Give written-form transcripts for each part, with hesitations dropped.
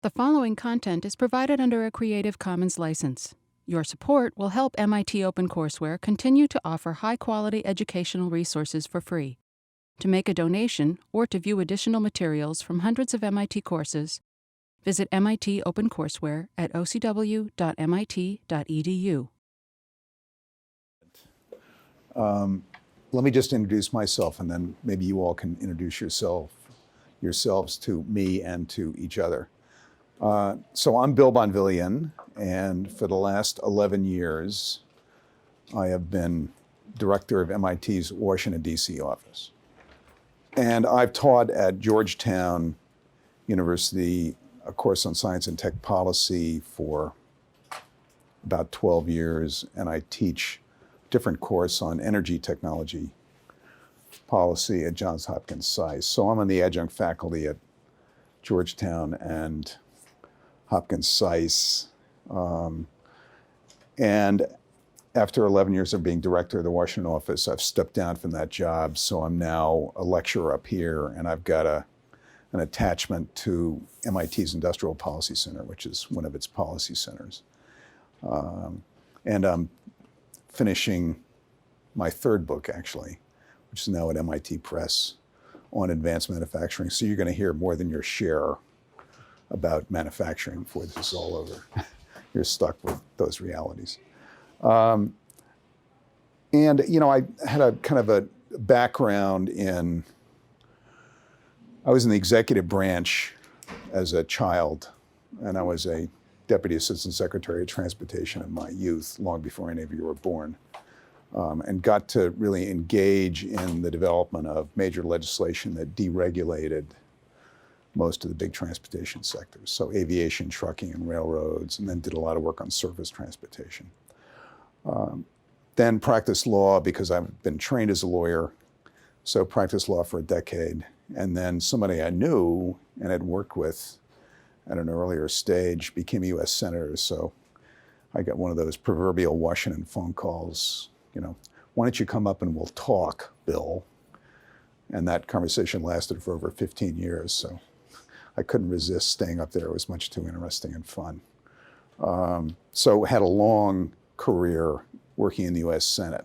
The following content is provided under a Creative Commons license. Your support will help MIT OpenCourseware continue to offer high-quality educational resources for free. To make a donation or to view additional materials from hundreds of MIT courses, visit MIT OpenCourseware at ocw.mit.edu. Let me just introduce myself, and then maybe you all can introduce yourselves to me and to each other. So I'm Bill Bonvillian, and for the last 11 years, I have been director of MIT's Washington, D.C. office. And I've taught at Georgetown University a course on science and tech policy for about 12 years, and I teach a different course on energy technology policy at Johns Hopkins SAIS. So I'm on the adjunct faculty at Georgetown and Hopkins SAIS. And after 11 years of being director of the Washington office, I've stepped down from that job. So I'm now a lecturer up here, and I've got an attachment to MIT's Industrial Policy Center, which is one of its policy centers. And I'm finishing my third book, actually, which is now at MIT Press, on advanced manufacturing. So you're going to hear more than your share about manufacturing before this is all over. You're stuck with those realities. And, you know, I had a kind of a background in, I was in the executive branch as a child, and I was a Deputy Assistant Secretary of Transportation in my youth, long before any of you were born, and got to really engage in the development of major legislation that deregulated most of the big transportation sectors. So aviation, trucking, and railroads, and then did a lot of work on surface transportation. Then practiced law because I've been trained as a lawyer, so practiced law for a decade. And then somebody I knew and had worked with at an earlier stage became a US Senator. So I got one of those proverbial Washington phone calls, you know, why don't you come up and we'll talk, Bill? And that conversation lasted for over 15 years. So I couldn't resist staying up there. It was much too interesting and fun. So had a long career working in the US Senate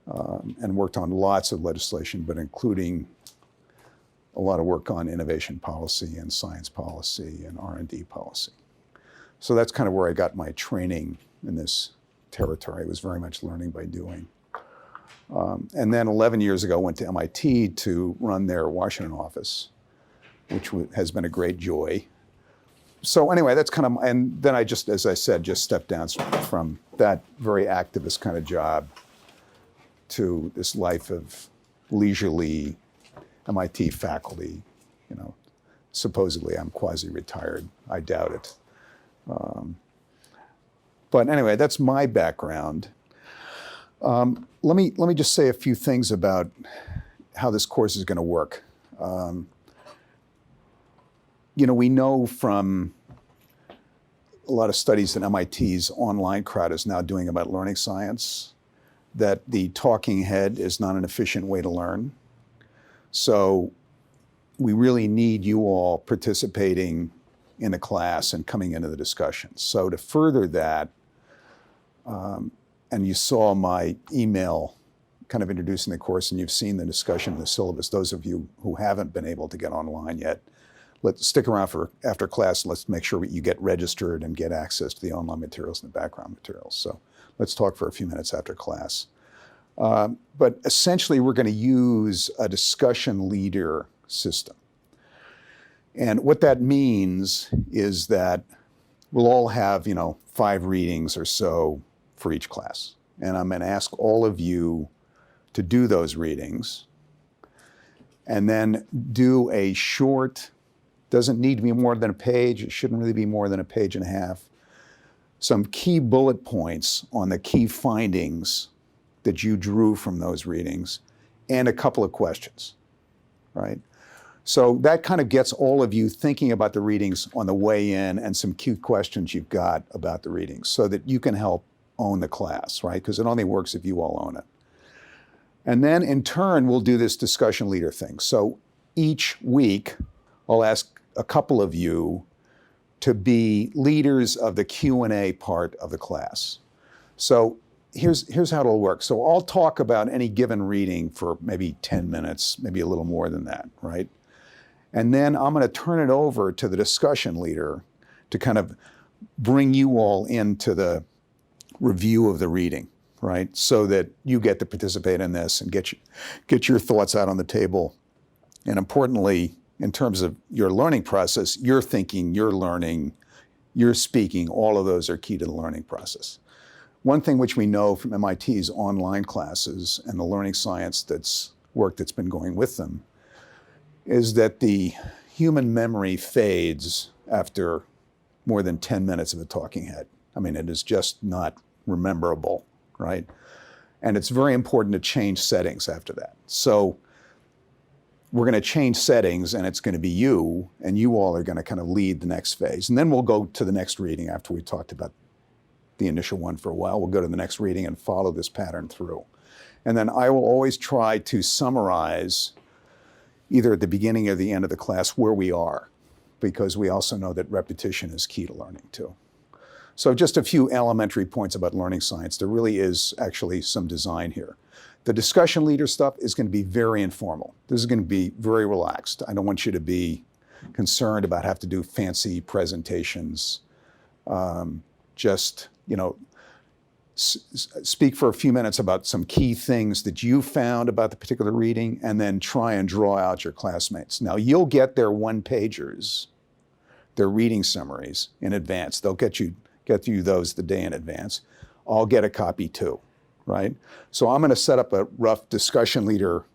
and worked on lots of legislation, but including a lot of work on innovation policy and science policy and R&D policy. So that's kind of where I got my training in this territory. It was very much learning by doing. And then 11 years ago, went to MIT to run their Washington office, which has been a great joy. So anyway, that's kind of, and then I just, as I said, just stepped down from that very activist kind of job to this life of leisurely MIT faculty. You know, supposedly I'm quasi-retired. I doubt it. But anyway, that's my background. Let me just say a few things about how this course is going to work. You know, we know from a lot of studies that MIT's online crowd is now doing about learning science that the talking head is not an efficient way to learn. So we really need you all participating in the class and coming into the discussion. So to further that, and you saw my email kind of introducing the course, and you've seen the discussion in the syllabus. Those of you who haven't been able to get online yet, let's stick around for after class. Let's make sure you get registered and get access to the online materials and the background materials. So let's talk for a few minutes after class. But essentially, we're going to use a discussion leader system. And what that means is that we'll all have, you know, 5 readings or so for each class. And I'm going to ask all of you to do those readings and then do a short, doesn't need to be more than a page, it shouldn't really be more than a page and a half, some key bullet points on the key findings that you drew from those readings, and a couple of questions, right? So that kind of gets all of you thinking about the readings on the way in and some cute questions you've got about the readings so that you can help own the class, right? Because it only works if you all own it. And then in turn, we'll do this discussion leader thing. So each week, I'll ask a couple of you to be leaders of the Q&A part of the class. So here's how it'll work. So I'll talk about any given reading for maybe 10 minutes, maybe a little more than that, right? And then I'm going to turn it over to the discussion leader to kind of bring you all into the review of the reading, right? So that you get to participate in this and get your thoughts out on the table. And importantly, in terms of your learning process, your thinking, your learning, your speaking, all of those are key to the learning process. One thing which we know from MIT's online classes and the learning science that's been going with them is that the human memory fades after more than 10 minutes of a talking head. I mean, it is just not rememberable, right? And it's very important to change settings after that. So we're going to change settings, and it's going to be you, and you all are going to kind of lead the next phase. And then we'll go to the next reading after we talked about the initial one for a while. We'll go to the next reading and follow this pattern through. And then I will always try to summarize either at the beginning or the end of the class where we are, because we also know that repetition is key to learning too. So just a few elementary points about learning science. There really is actually some design here. The discussion leader stuff is going to be very informal. This is going to be very relaxed. I don't want you to be concerned about having to do fancy presentations. Just, speak for a few minutes about some key things that you found about the particular reading, and then try and draw out your classmates. Now, you'll get their one-pagers, their reading summaries in advance. They'll get you those the day in advance. I'll get a copy too, right? So I'm going to set up a rough discussion leader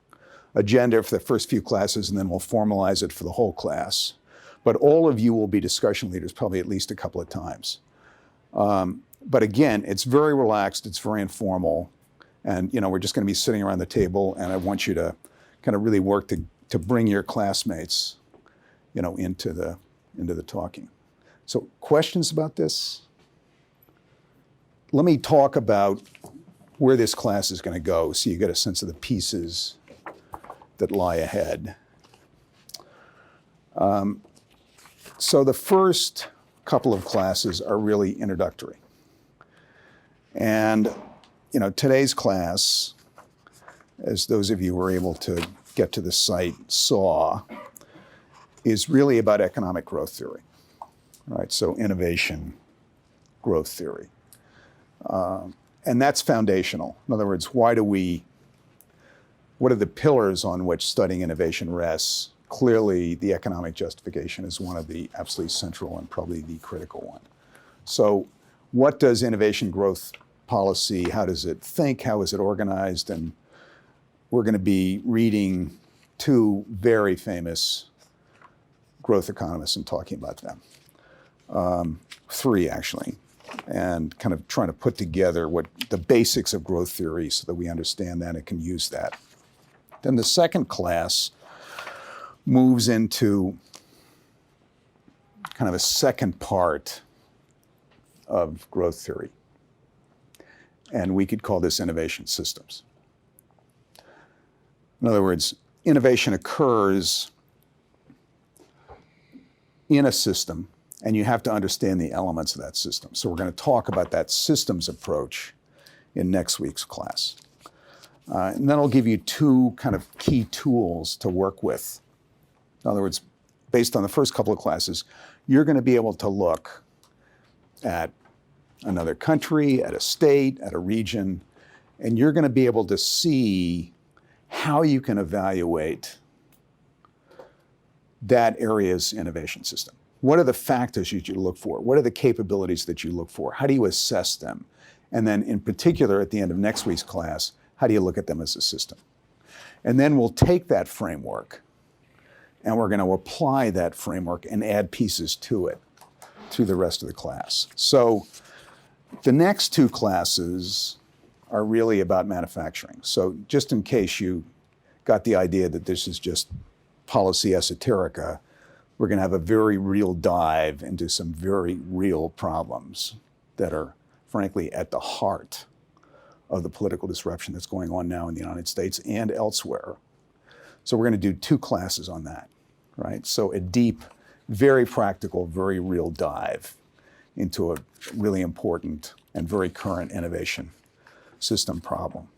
agenda for the first few classes, and then we'll formalize it for the whole class. But all of you will be discussion leaders probably at least a couple of times. But again, it's very relaxed, it's very informal, and we're just going to be sitting around the table, and I want you to kind of really work to bring your classmates, into the talking. So questions about this? Let me talk about where this class is going to go so you get a sense of the pieces that lie ahead. So the first couple of classes are really introductory. And, today's class, as those of you who were able to get to the site saw, is really about economic growth theory, right? So innovation, growth theory. And that's foundational. In other words, what are the pillars on which studying innovation rests? Clearly, the economic justification is one of the absolutely central and probably the critical one. So what does innovation growth policy, how does it think, how is it organized? And we're going to be reading two very famous growth economists and talking about them. Three, actually, and kind of trying to put together what the basics of growth theory so that we understand that and can use that. Then the second class moves into kind of a second part of growth theory. And we could call this innovation systems. In other words, innovation occurs in a system, and you have to understand the elements of that system. So we're going to talk about that systems approach in next week's class. And then I'll give you two kind of key tools to work with. In other words, based on the first couple of classes, you're going to be able to look at another country, at a state, at a region, and you're going to be able to see how you can evaluate that area's innovation system. What are the factors you look for? What are the capabilities that you look for? How do you assess them? And then in particular, at the end of next week's class, how do you look at them as a system? And then we'll take that framework and we're going to apply that framework and add pieces to it through the rest of the class. So the next two classes are really about manufacturing. So just in case you got the idea that this is just policy esoterica, we're going to have a very real dive into some very real problems that are, frankly, at the heart of the political disruption that's going on now in the United States and elsewhere. So we're going to do two classes on that, right? So a deep very practical, very real dive into a really important and very current innovation system problem.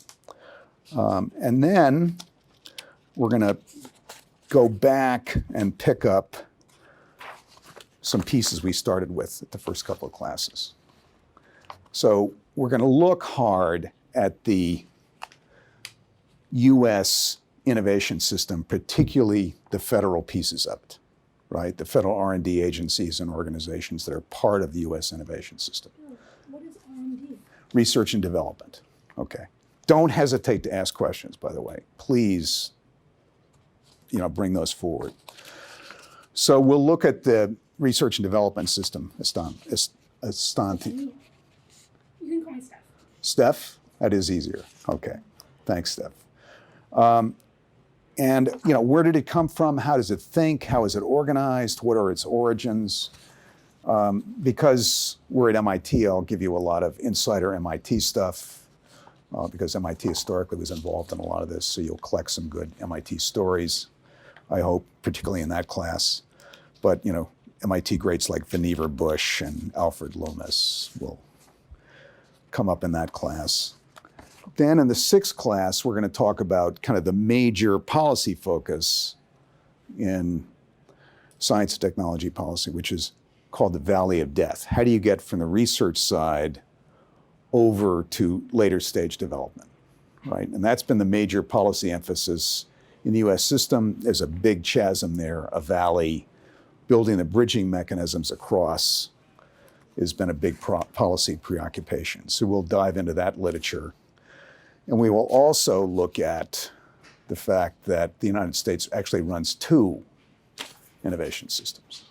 And then we're going to go back and pick up some pieces we started with at the first couple of classes. So we're going to look hard at the US innovation system, particularly the federal pieces of it, right? The federal R&D agencies and organizations that are part of the US innovation system. What is R&D? Research and development. Okay. Don't hesitate to ask questions, by the way. Please, bring those forward. So we'll look at the research and development system. You can call me Steph. Steph? That is easier. Okay. Thanks, Steph. And where did it come from? How does it think? How is it organized? What are its origins? Because we're at MIT, I'll give you a lot of insider MIT stuff, because MIT historically was involved in a lot of this, so you'll collect some good MIT stories, I hope, particularly in that class. But, MIT greats like Vannevar Bush and Alfred Loomis will come up in that class. Then in the sixth class, we're going to talk about kind of the major policy focus in science and technology policy, which is called the Valley of Death. How do you get from the research side over to later stage development, right? And that's been the major policy emphasis in the US system. There's a big chasm there, a valley. Building the bridging mechanisms across has been a big policy preoccupation. So we'll dive into that literature. And we will also look at the fact that the United States actually runs two innovation systems.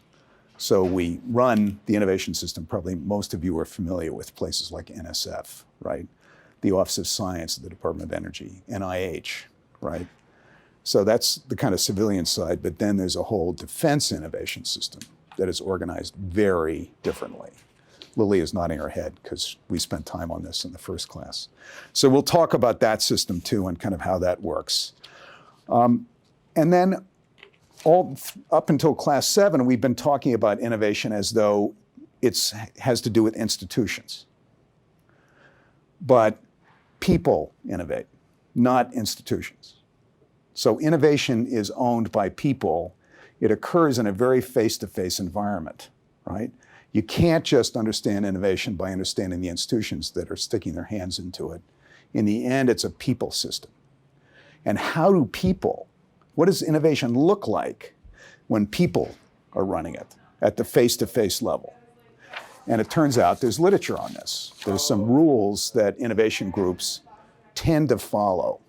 So we run the innovation system, probably most of you are familiar with places like NSF, right? The Office of Science at the Department of Energy, NIH, right? So that's the kind of civilian side, but then there's a whole defense innovation system that is organized very differently. Lily is nodding her head because we spent time on this in the first class. So we'll talk about that system too and kind of how that works. And then up until class 7, we've been talking about innovation as though it has to do with institutions. But people innovate, not institutions. So innovation is owned by people. It occurs in a very face-to-face environment, right? You can't just understand innovation by understanding the institutions that are sticking their hands into it. In the end, it's a people system. And what does innovation look like when people are running it at the face-to-face level? And it turns out there's literature on this. There's some rules that innovation groups tend to follow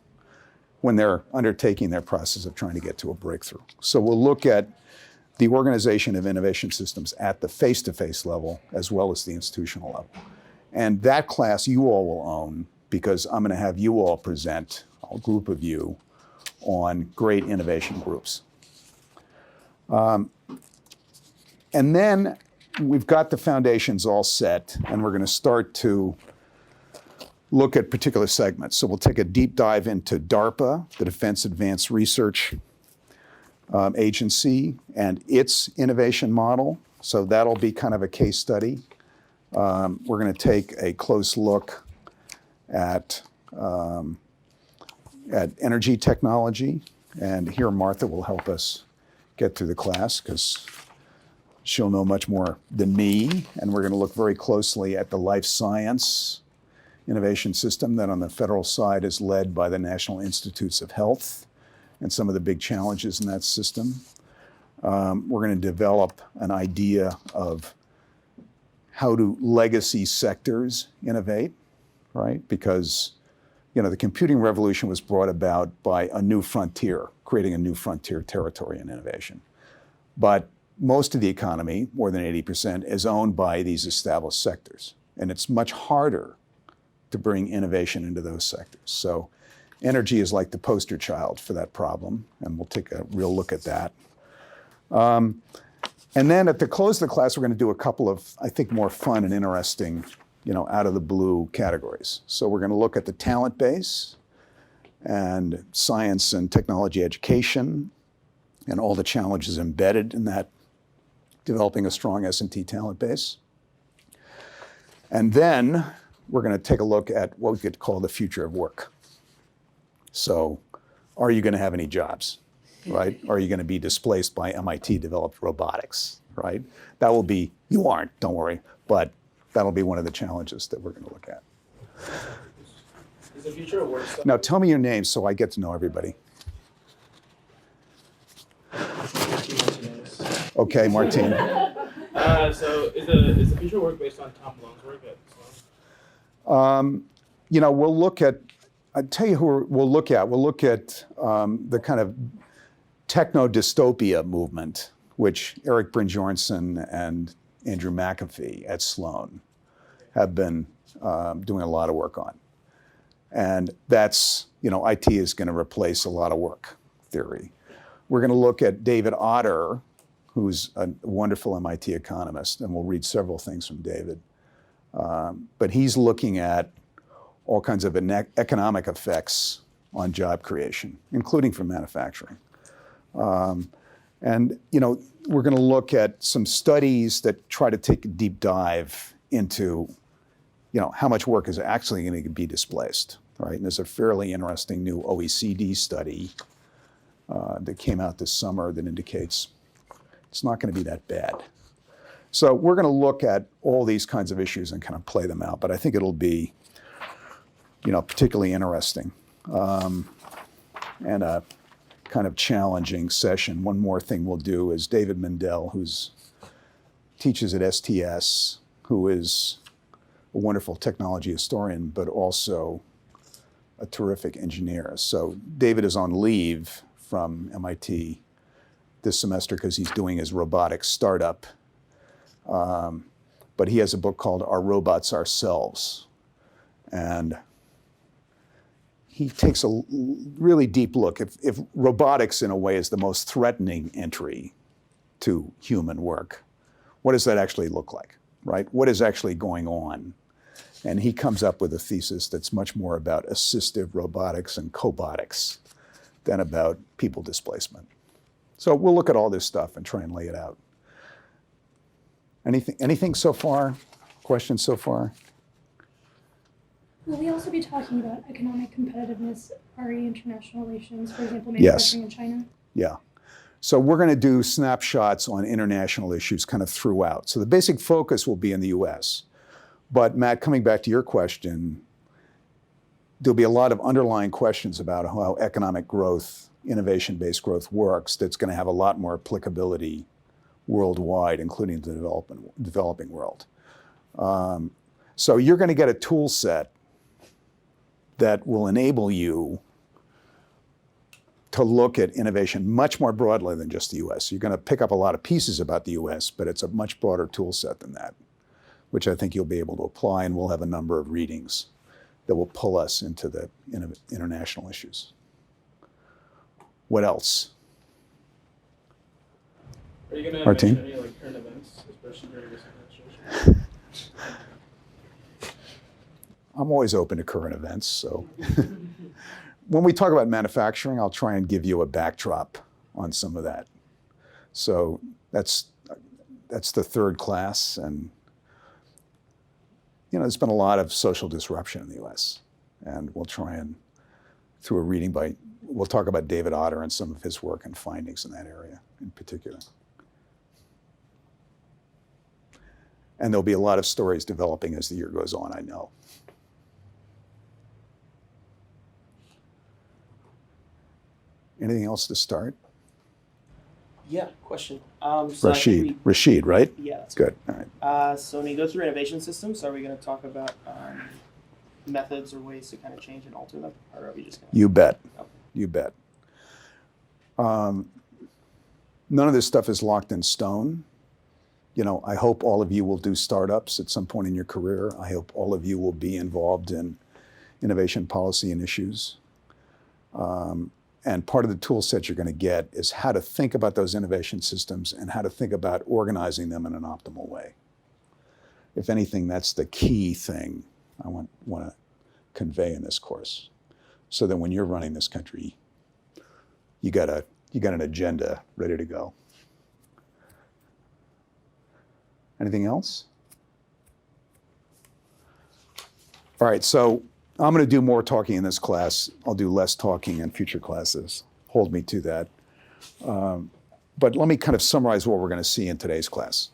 when they're undertaking their process of trying to get to a breakthrough. So we'll look at the organization of innovation systems at the face-to-face level as well as the institutional level. And that class you all will own because I'm going to have you all present, a group of you, on great innovation groups. And then we've got the foundations all set, and we're going to start to look at particular segments. So we'll take a deep dive into DARPA, the Defense Advanced Research Agency, and its innovation model. So that'll be kind of a case study. We're going to take a close look at energy technology, and here Martha will help us get through the class because she'll know much more than me. And we're going to look very closely at the life science innovation system that on the federal side is led by the National Institutes of Health and some of the big challenges in that system. We're going to develop an idea of how do legacy sectors innovate, right? Because the computing revolution was brought about by a new frontier, creating a new frontier territory in innovation. But most of the economy, more than 80%, is owned by these established sectors. And it's much harder to bring innovation into those sectors. So energy is like the poster child for that problem, and we'll take a real look at that. And then at the close of the class, we're going to do a couple of, I think, more fun and interesting, out of the blue categories. So we're going to look at the talent base and science and technology education and all the challenges embedded in that developing a strong S&T talent base. And then we're going to take a look at what we could call the future of work. So are you going to have any jobs, right? Are you going to be displaced by MIT-developed robotics, right? That will be, you aren't, don't worry, but that'll be one of the challenges that we're going to look at. Is the future of work stuff? Now tell me your name so I get to know everybody. Okay, Martine. So is the future of work based on Tom Lone's work at Solow? You know, we'll look at, I'll tell you who we'll look at. We'll look at the kind of techno-dystopia movement, which Eric Brynjornsson and Andrew McAfee at Sloan have been doing a lot of work on. And that's, you know, IT is going to replace a lot of work theory. We're going to look at David Otter, who's a wonderful MIT economist, and we'll read several things from David. But he's looking at all kinds of economic effects on job creation, including from manufacturing. And, you know, we're going to look at some studies that try to take a deep dive into, you know, how much work is actually going to be displaced, right? And there's a fairly interesting new OECD study that came out this summer that indicates it's not going to be that bad. So we're going to look at all these kinds of issues and kind of play them out, but I think it'll be, you know, particularly interesting and a kind of challenging session. One more thing we'll do is David Mendel, who's teaches at STS, who is a wonderful technology historian, but also a terrific engineer. So David is on leave from MIT this semester because he's doing his robotics startup. But he has a book called Our Robots Ourselves. And he takes a really deep look. If robotics in a way is the most threatening entry to human work, what does that actually look like, right? What is actually going on? And he comes up with a thesis that's much more about assistive robotics and cobotics than about people displacement. So we'll look at all this stuff and try and lay it out. Anything so far? Questions so far? Will we also be talking about economic competitiveness, RE international relations, for example, manufacturing in China? Yeah. So we're going to do snapshots on international issues kind of throughout. So the basic focus will be in the US. But Matt, coming back to your question, there'll be a lot of underlying questions about how economic growth, innovation-based growth works that's going to have a lot more applicability worldwide, including the developing world. So you're going to get a tool set that will enable you to look at innovation much more broadly than just the US. You're going to pick up a lot of pieces about the US, but it's a much broader tool set than that, which I think you'll be able to apply, and we'll have a number of readings that will pull us into the international issues. What else? Are you going to Martine? mention any like current events, especially during this administration? I'm always open to current events, so. When we talk about manufacturing, I'll try and give you a backdrop on some of that. So that's the third class, and you know, there's been a lot of social disruption in the US, and we'll try and, through a reading we'll talk about David Otter and some of his work and findings in that area in particular. And there'll be a lot of stories developing as the year goes on, I know. Anything else to start? Yeah, question. So Rashid, right? Yeah, that's Good. All right. so when you go through innovation systems, are we going to talk about methods or ways to kind of change and alter them, or are we just going to? You bet. Okay. You bet. None of this stuff is locked in stone. You know, I hope all of you will do startups at some point in your career. I hope all of you will be involved in innovation policy and issues. And part of the tool set you're going to get is how to think about those innovation systems and how to think about organizing them in an optimal way. If anything, that's the key thing I want to convey in this course, so that when you're running this country, you got an agenda ready to go. Anything else? All right, so I'm going to do more talking in this class. I'll do less talking in future classes. Hold me to that. But let me kind of summarize what we're going to see in today's class.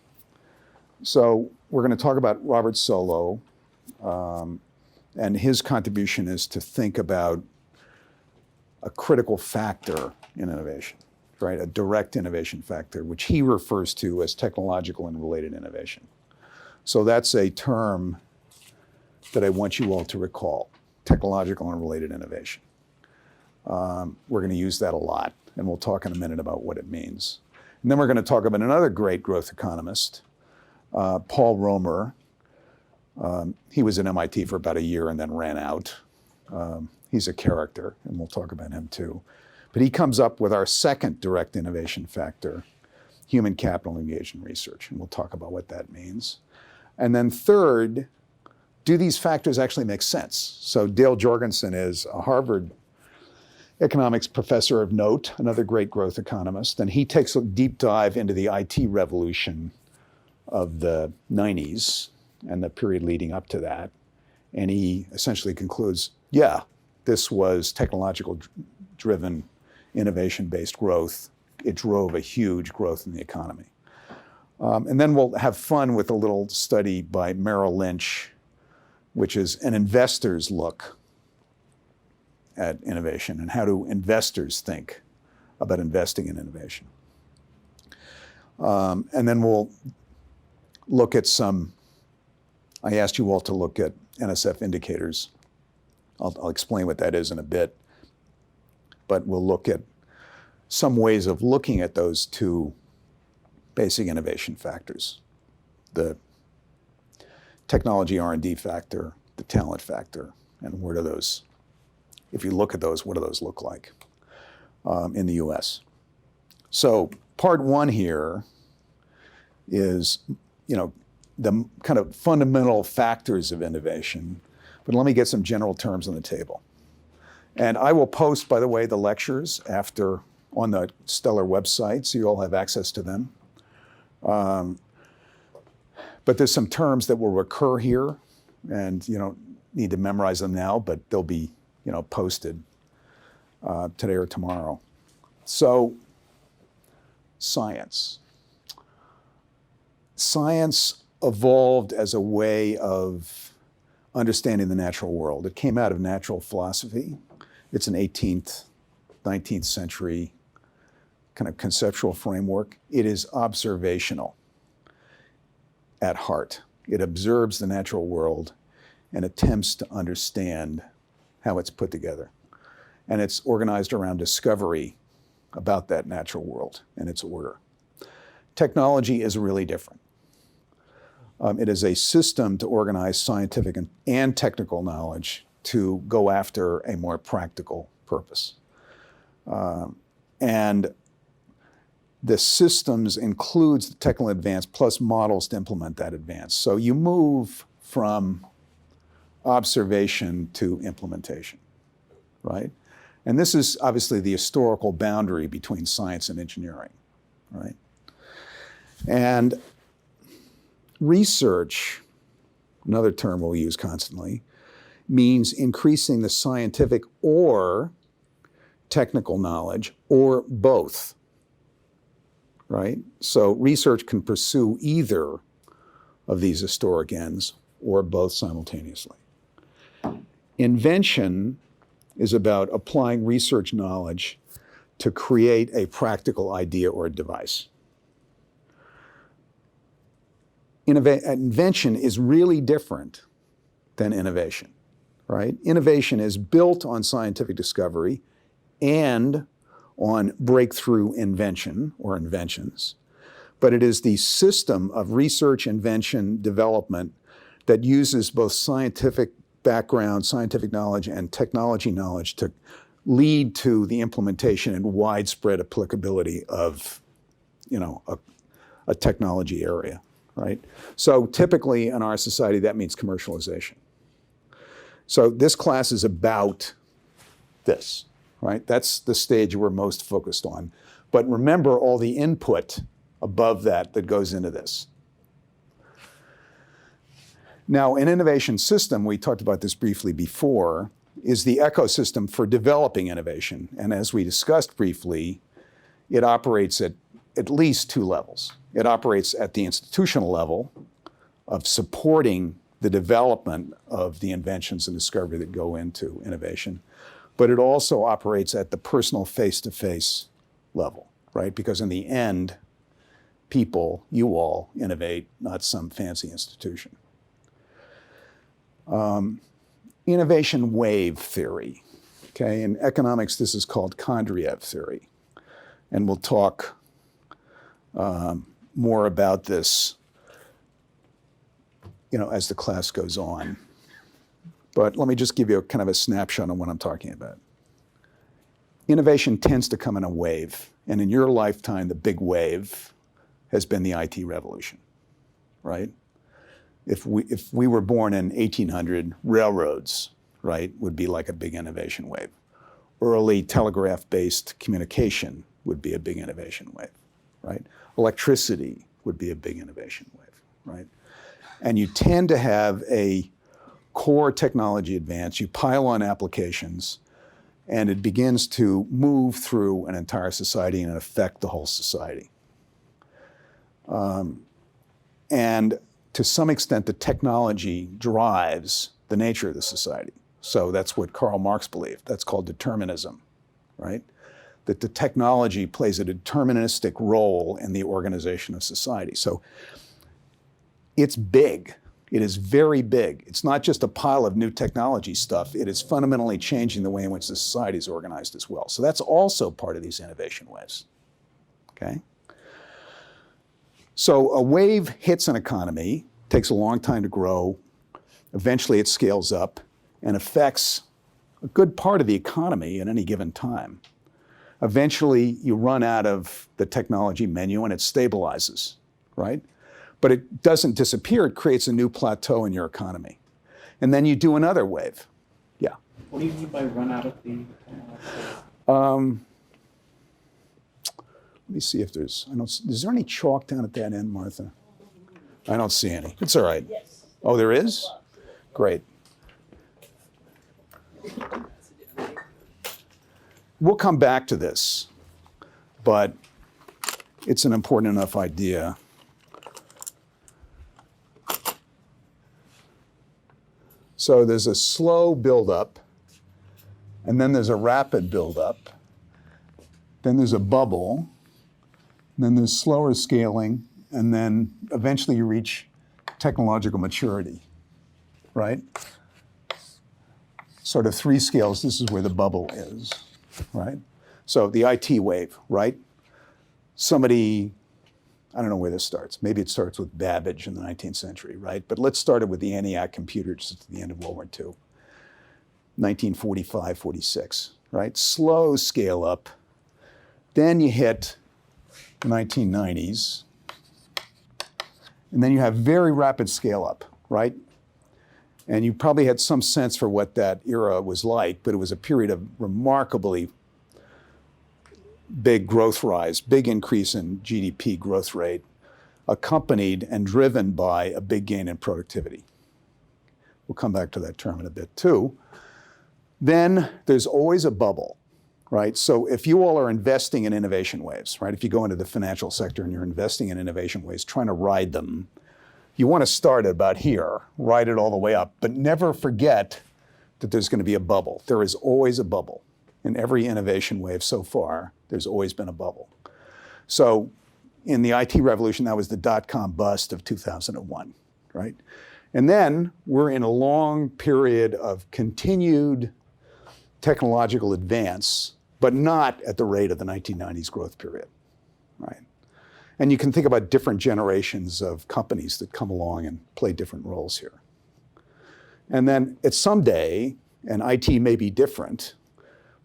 So we're going to talk about Robert Solow, and his contribution is to think about a critical factor in innovation, right? A direct innovation factor, which he refers to as technological and related innovation. So that's a term that I want you all to recall, technological and related innovation. We're going to use that a lot, and we'll talk in a minute about what it means. And then we're going to talk about another great growth economist, Paul Romer. He was at MIT for about a year and then ran out. He's a character, and we'll talk about him too. But he comes up with our second direct innovation factor, human capital engaged in research, and we'll talk about what that means. And then third, do these factors actually make sense? So Dale Jorgensen is a Harvard economics professor of note, another great growth economist, and he takes a deep dive into the IT revolution of the 90s and the period leading up to that. And he essentially concludes, yeah, this was technological driven, innovation-based growth. It drove a huge growth in the economy. And then we'll have fun with a little study by Merrill Lynch, which is an investor's look at innovation and how do investors think about investing in innovation. And then we'll look at I asked you all to look at NSF indicators. I'll explain what that is in a bit, but we'll look at some ways of looking at those two basic innovation factors, the technology R&D factor, the talent factor, and where do those, if you look at those, what do those look like in the US? So part one here is, the kind of fundamental factors of innovation, but let me get some general terms on the table. And I will post, by the way, the lectures after on the Stellar website, so you all have access to them. But there's some terms that will recur here, and you don't need to memorize them now, but they'll be, posted today or tomorrow. So, science. Science evolved as a way of understanding the natural world. It came out of natural philosophy. It's an 18th, 19th century kind of conceptual framework. It is observational at heart. It observes the natural world and attempts to understand how it's put together. And it's organized around discovery about that natural world and its order. Technology is really different. It is a system to organize scientific and technical knowledge to go after a more practical purpose. And the systems includes the technical advance plus models to implement that advance. So you move from observation to implementation, right? And this is obviously the historical boundary between science and engineering, right? And research, another term we'll use constantly, means increasing the scientific or technical knowledge, or both, right? So research can pursue either of these historic ends or both simultaneously. Invention is about applying research knowledge to create a practical idea or a device. Invention is really different than innovation, right? Innovation is built on scientific discovery and on breakthrough invention or inventions, but it is the system of research, invention, development that uses both scientific background, scientific knowledge, and technology knowledge to lead to the implementation and widespread applicability of, a technology area, right? So typically in our society, that means commercialization. So this class is about this, right? That's the stage we're most focused on. But remember all the input above that goes into this. Now, an innovation system, we talked about this briefly before, is the ecosystem for developing innovation. And as we discussed briefly, it operates at least two levels. It operates at the institutional level of supporting the development of the inventions and discovery that go into innovation. But it also operates at the personal face-to-face level, right? Because in the end, people, you all, innovate, not some fancy institution. Innovation wave theory. Okay, in economics, this is called Kondriev theory. And we'll talk more about this, as the class goes on. But let me just give you a kind of a snapshot on what I'm talking about. Innovation tends to come in a wave. And in your lifetime, the big wave has been the IT revolution, right? If we were born in 1800, railroads, right, would be like a big innovation wave. Early telegraph-based communication would be a big innovation wave, right? Electricity would be a big innovation wave, right? And you tend to have a core technology advance, you pile on applications, and it begins to move through an entire society and affect the whole society. And to some extent, the technology drives the nature of the society. So that's what Karl Marx believed. That's called determinism, right? That the technology plays a deterministic role in the organization of society. So it's big. It is very big. It's not just a pile of new technology stuff. It is fundamentally changing the way in which the society is organized as well. So that's also part of these innovation waves, okay? So a wave hits an economy, takes a long time to grow. Eventually it scales up and affects a good part of the economy at any given time. Eventually you run out of the technology menu and it stabilizes, right? But it doesn't disappear, it creates a new plateau in your economy. And then you do another wave. Yeah. What do you mean by run out of the Let me see if there's, is there any chalk down at that end, Martha? I don't see any. It's all right. Yes. Oh, there is? Great. We'll come back to this, but it's an important enough idea. So there's a slow buildup, and then there's a rapid buildup, then there's a bubble, then there's slower scaling, and then eventually you reach technological maturity, right? Sort of three scales, this is where the bubble is, right? So the IT wave, right? Somebody, I don't know where this starts. Maybe it starts with Babbage in the 19th century, right? But let's start it with the ENIAC computers at the end of World War II, 1945, 46, right? Slow scale up. Then you hit the 1990s, and then you have very rapid scale up, right? And you probably had some sense for what that era was like, but it was a period of remarkably big growth rise, big increase in GDP growth rate, accompanied and driven by a big gain in productivity. We'll come back to that term in a bit too. Then there's always a bubble, right? So if you all are investing in innovation waves, right? If you go into the financial sector and you're investing in innovation waves, trying to ride them, you want to start at about here, ride it all the way up, but never forget that there's going to be a bubble. There is always a bubble. In every innovation wave so far, there's always been a bubble. So in the IT revolution, that was the dot-com bust of 2001, right? And then we're in a long period of continued technological advance, but not at the rate of the 1990s growth period, right? And you can think about different generations of companies that come along and play different roles here. And then at someday, and IT may be different,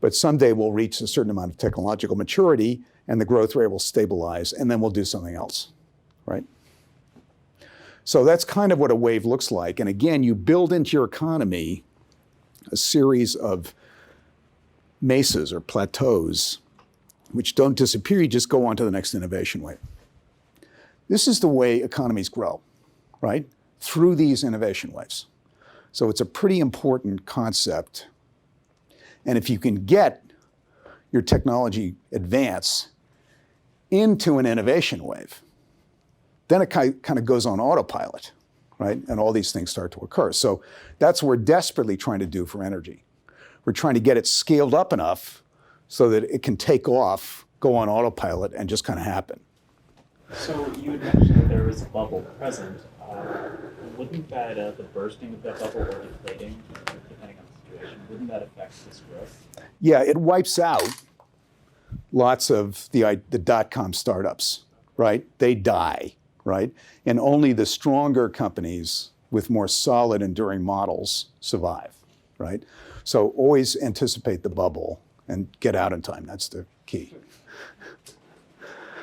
but someday we'll reach a certain amount of technological maturity and the growth rate will stabilize, and then we'll do something else, right? So that's kind of what a wave looks like. And again, you build into your economy a series of mesas or plateaus which don't disappear, you just go on to the next innovation wave. This is the way economies grow, right? through these innovation waves. So it's a pretty important concept. And if you can get your technology advance into an innovation wave, then it kind of goes on autopilot, right? And all these things start to occur. So that's what we're desperately trying to do for energy. We're trying to get it scaled up enough so that it can take off, go on autopilot, and just kind of happen. So you had mentioned that there was a bubble present. Wouldn't that, the bursting of that bubble or deflating, depending on the situation, wouldn't that affect this growth? Yeah, it wipes out lots of the dot-com startups, right? They die, right? And only the stronger companies with more solid, enduring models survive, right? So always anticipate the bubble and get out in time. That's the key.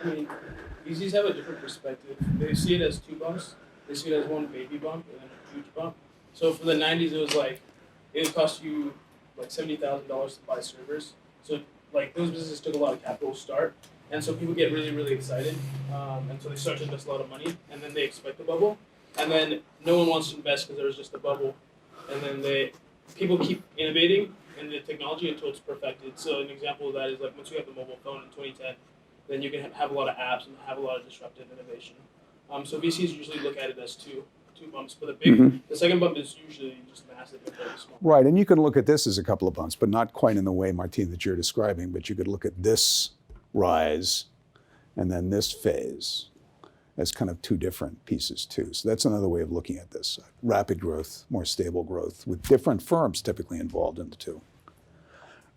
I mean, VCs have a different perspective. They see it as two bumps. They see it as one baby bump and then a huge bump. So for the 90s, it was like, it would cost you like $70,000 to buy servers. So like those businesses took a lot of capital to start. And so people get really, really excited. And so they start to invest a lot of money and then they expect the bubble. And then no one wants to invest because there was just a bubble. And then people keep innovating in the technology until it's perfected. So an example of that is like once you have the mobile phone in 2010, then you can have a lot of apps and have a lot of disruptive innovation. So VCs usually look at it as two bumps, but the second bump is usually just massive and very small. Right, and you can look at this as a couple of bumps, but not quite in the way, Martine, that you're describing, but you could look at this rise and then this phase as kind of two different pieces too. So that's another way of looking at this. Rapid growth, more stable growth, with different firms typically involved in the two.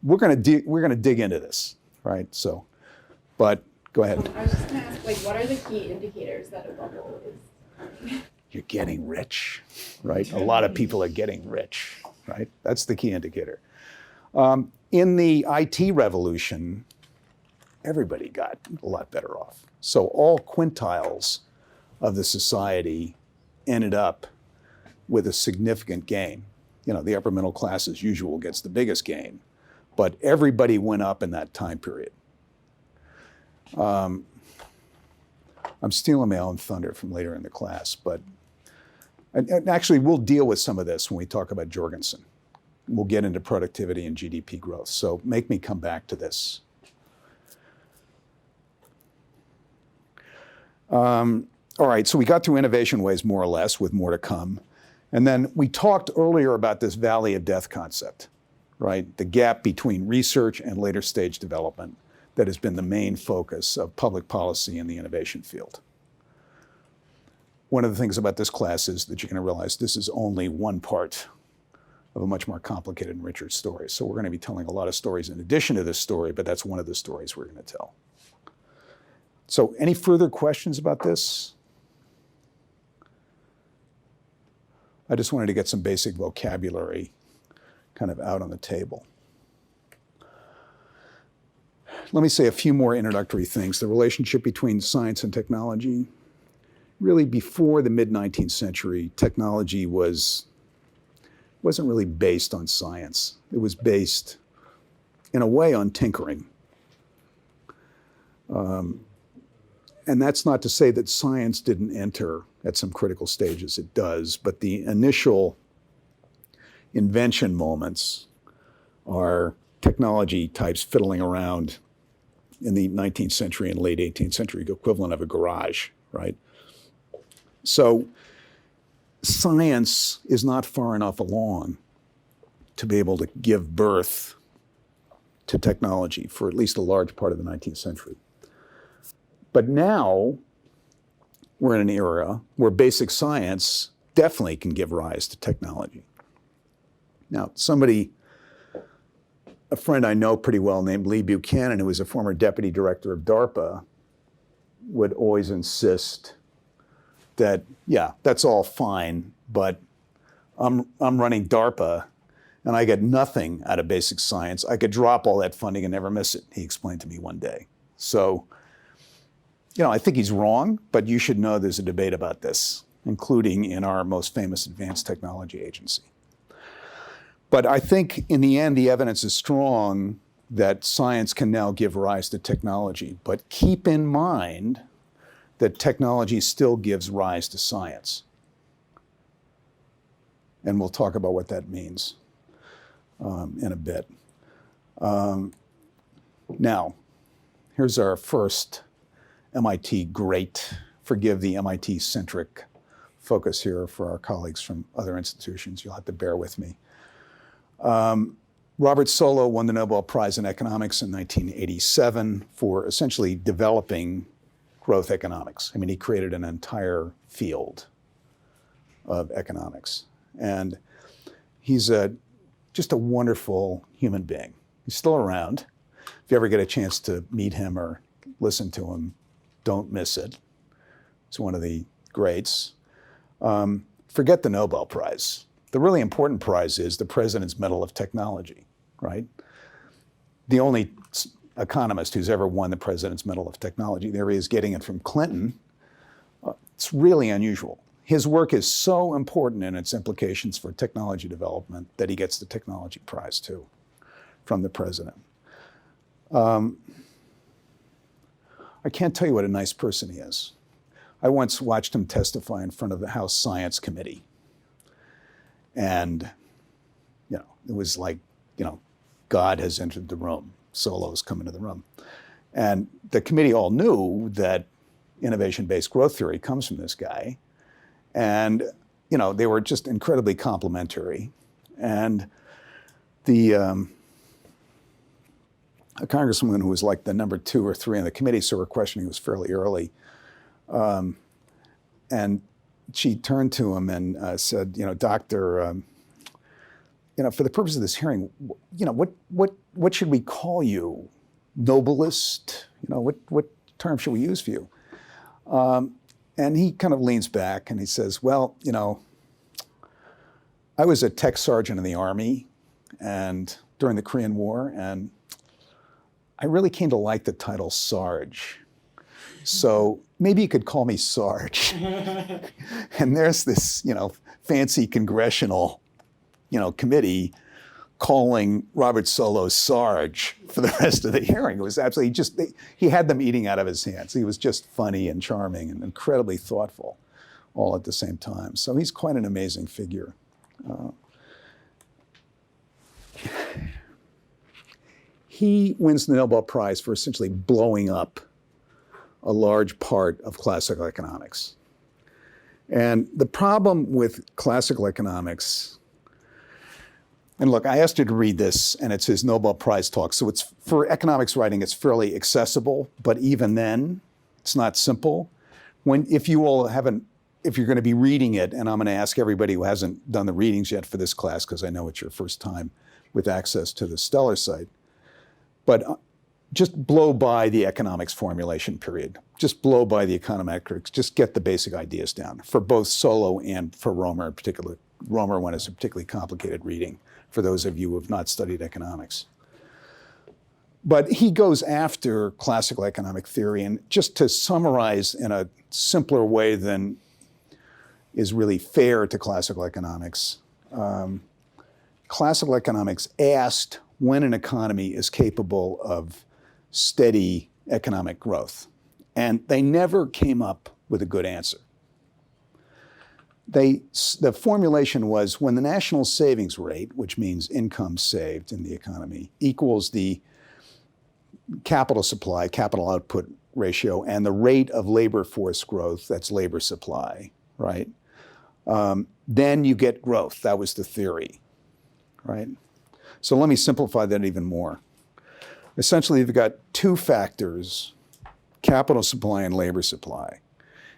We're gonna dig into this, right? So, but go ahead. I was just gonna ask, like, what are the key indicators that a bubble is? You're getting rich, right? A lot of people are getting rich, right? That's the key indicator. In the IT revolution, everybody got a lot better off. So all quintiles of the society ended up with a significant gain. You know, the upper middle class as usual gets the biggest gain, but everybody went up in that time period. I'm stealing my own thunder from later in the class, but and actually we'll deal with some of this when we talk about Jorgensen. We'll get into productivity and GDP growth, so make me come back to this. All right, so we got through innovation waves more or less, with more to come. And then we talked earlier about this valley of death concept, right? The gap between research and later stage development that has been the main focus of public policy in the innovation field. One of the things about this class is that you're going to realize this is only one part of a much more complicated and richer story. So we're going to be telling a lot of stories in addition to this story, but that's one of the stories we're going to tell. So any further questions about this? I just wanted to get some basic vocabulary kind of out on the table. Let me say a few more introductory things. The relationship between science and technology. Really, before the mid-19th century, technology wasn't really based on science. It was based, in a way, on tinkering. And that's not to say that science didn't enter at some critical stages. It does, but the initial invention moments are technology types fiddling around in the 19th century and late 18th century, equivalent of a garage, right? So science is not far enough along to be able to give birth to technology for at least a large part of the 19th century. But now we're in an era where basic science definitely can give rise to technology. Now, a friend I know pretty well named Lee Buchanan, who was a former deputy director of DARPA, would always insist that, yeah, that's all fine, but I'm running DARPA and I get nothing out of basic science. I could drop all that funding and never miss it, he explained to me one day. So, you know, I think he's wrong, but you should know there's a debate about this, including in our most famous advanced technology agency. But I think in the end, the evidence is strong that science can now give rise to technology. But keep in mind that technology still gives rise to science. And we'll talk about what that means in a bit. Now, here's our first MIT great, forgive the MIT-centric focus here for our colleagues from other institutions. You'll have to bear with me. Robert Solow won the Nobel Prize in Economics in 1987 for essentially developing growth economics. I mean, he created an entire field of economics. And he's just a wonderful human being. He's still around. If you ever get a chance to meet him or listen to him, don't miss it. It's one of the greats. Forget the Nobel Prize. The really important prize is the President's Medal of Technology, right? The only economist who's ever won the President's Medal of Technology. There he is getting it from Clinton. It's really unusual. His work is so important in its implications for technology development that he gets the technology prize too from the president. I can't tell you what a nice person he is. I once watched him testify in front of the House Science Committee. And, it was like, God has entered the room. Solow's come into the room. And the committee all knew that innovation-based growth theory comes from this guy. And, they were just incredibly complimentary. And a congresswoman who was like the number 2 or 3 on the committee, so her questioning was fairly early. And she turned to him and said, Doctor, for the purpose of this hearing, what should we call you? Nobelist? What term should we use for you? And he kind of leans back and he says, well, I was a tech sergeant in the Army and during the Korean War, and I really came to like the title Sarge. So maybe you could call me Sarge. And there's this, fancy congressional, committee calling Robert Solow Sarge for the rest of the hearing. It was absolutely he had them eating out of his hands. He was just funny and charming and incredibly thoughtful all at the same time. So he's quite an amazing figure. He wins the Nobel Prize for essentially blowing up a large part of classical economics. And the problem with classical economics, and look, I asked you to read this, and it's his Nobel Prize talk. So it's for economics writing, it's fairly accessible, but even then, it's not simple. If you're going to be reading it, and I'm going to ask everybody who hasn't done the readings yet for this class, because I know it's your first time with access to the Stellar site, but just blow by the economics formulation period. Just blow by the econometrics. Just get the basic ideas down for both Solow and for Romer in particular. Romer one is a particularly complicated reading for those of you who have not studied economics. But he goes after classical economic theory, and just to summarize in a simpler way than is really fair to classical economics, classical economics asked when an economy is capable of steady economic growth. And they never came up with a good answer. The formulation was when the national savings rate, which means income saved in the economy, equals the capital supply, capital output ratio, and the rate of labor force growth, that's labor supply, right? Then you get growth. That was the theory, right? So let me simplify that even more. Essentially, you've got 2 factors, capital supply and labor supply.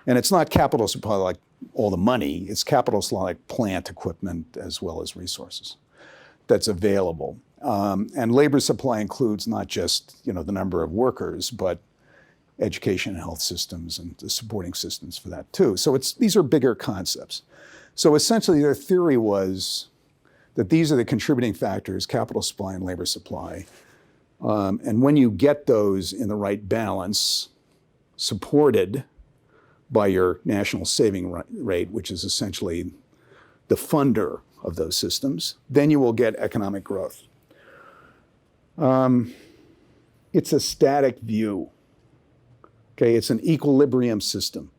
And it's not capital supply like all the money, it's capital supply like plant, equipment, as well as resources that's available. And labor supply includes not just the number of workers, but education and health systems and the supporting systems for that too. So these are bigger concepts. So essentially their theory was that these are the contributing factors, capital supply and labor supply. And when you get those in the right balance, supported by your national saving rate, which is essentially the funder of those systems, then you will get economic growth. It's a static view. Okay, it's an equilibrium system.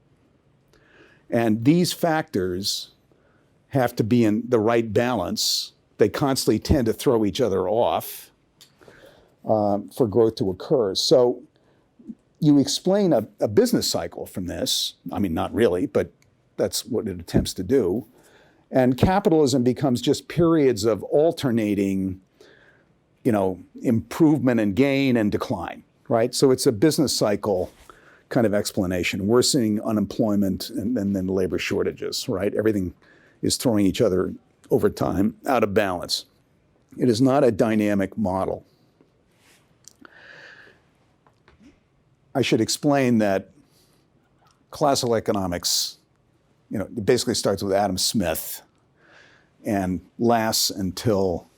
And these factors have to be in the right balance. They constantly tend to throw each other off for growth to occur. So you explain a business cycle from this. I mean, not really, but that's what it attempts to do. And capitalism becomes just periods of alternating, improvement and gain and decline, right? So it's a business cycle kind of explanation. Worsening unemployment and then labor shortages, right? Everything is throwing each other over time out of balance. It is not a dynamic model. I should explain that classical economics, it basically starts with Adam Smith and lasts until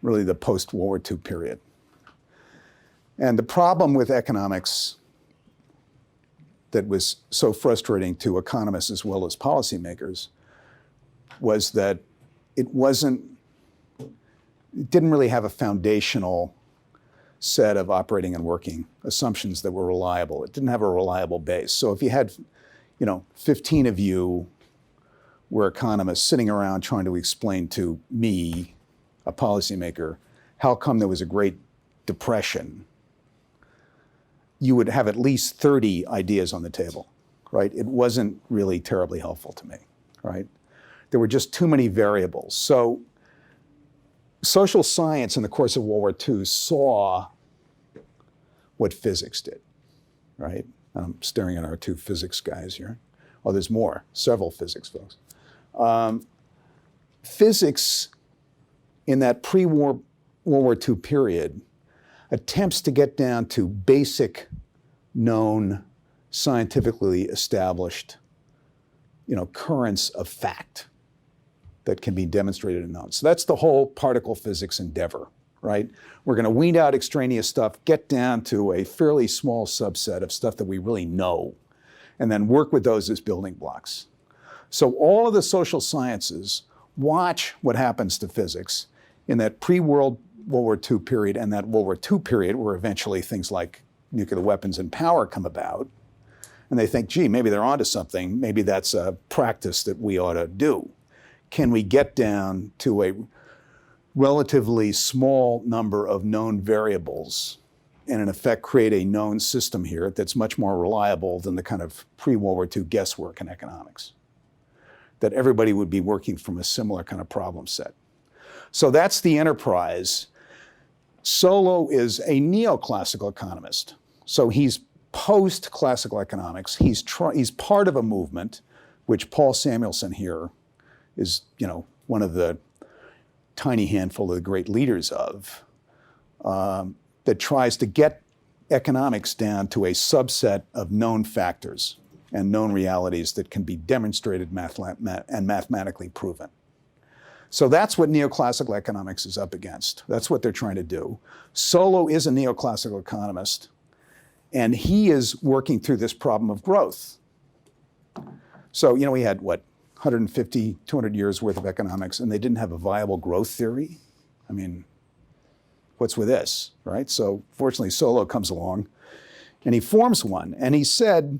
really the post-World War II period. And the problem with economics that was so frustrating to economists as well as policymakers was that it didn't really have a foundational set of operating and working assumptions that were reliable. It didn't have a reliable base. So if you had, 15 of you were economists sitting around trying to explain to me, a policymaker, how come there was a Great Depression, you would have at least 30 ideas on the table, right? It wasn't really terribly helpful to me, right? There were just too many variables. So social science in the course of World War II saw what physics did, right? I'm staring at our two physics guys here. Oh, there's more, several physics folks. Physics in that pre-World War II period attempts to get down to basic, known, scientifically established, currents of fact that can be demonstrated and known. So that's the whole particle physics endeavor, right? We're going to weed out extraneous stuff, get down to a fairly small subset of stuff that we really know, and then work with those as building blocks. So all of the social sciences watch what happens to physics in that pre-World War II period and that World War II period where eventually things like nuclear weapons and power come about. And they think, gee, maybe they're onto something. Maybe that's a practice that we ought to do. Can we get down to a relatively small number of known variables and in effect create a known system here that's much more reliable than the kind of pre-World War II guesswork in economics? That everybody would be working from a similar kind of problem set. So that's the enterprise. Solow is a neoclassical economist. So he's post-classical economics. He's part of a movement, which Paul Samuelson here is, one of the tiny handful of the great leaders of, that tries to get economics down to a subset of known factors and known realities that can be demonstrated and mathematically proven. So that's what neoclassical economics is up against. That's what they're trying to do. Solow is a neoclassical economist, and he is working through this problem of growth. So, we had, 150, 200 years worth of economics, and they didn't have a viable growth theory? I mean, what's with this, right? So fortunately, Solow comes along, and he forms one. And he said,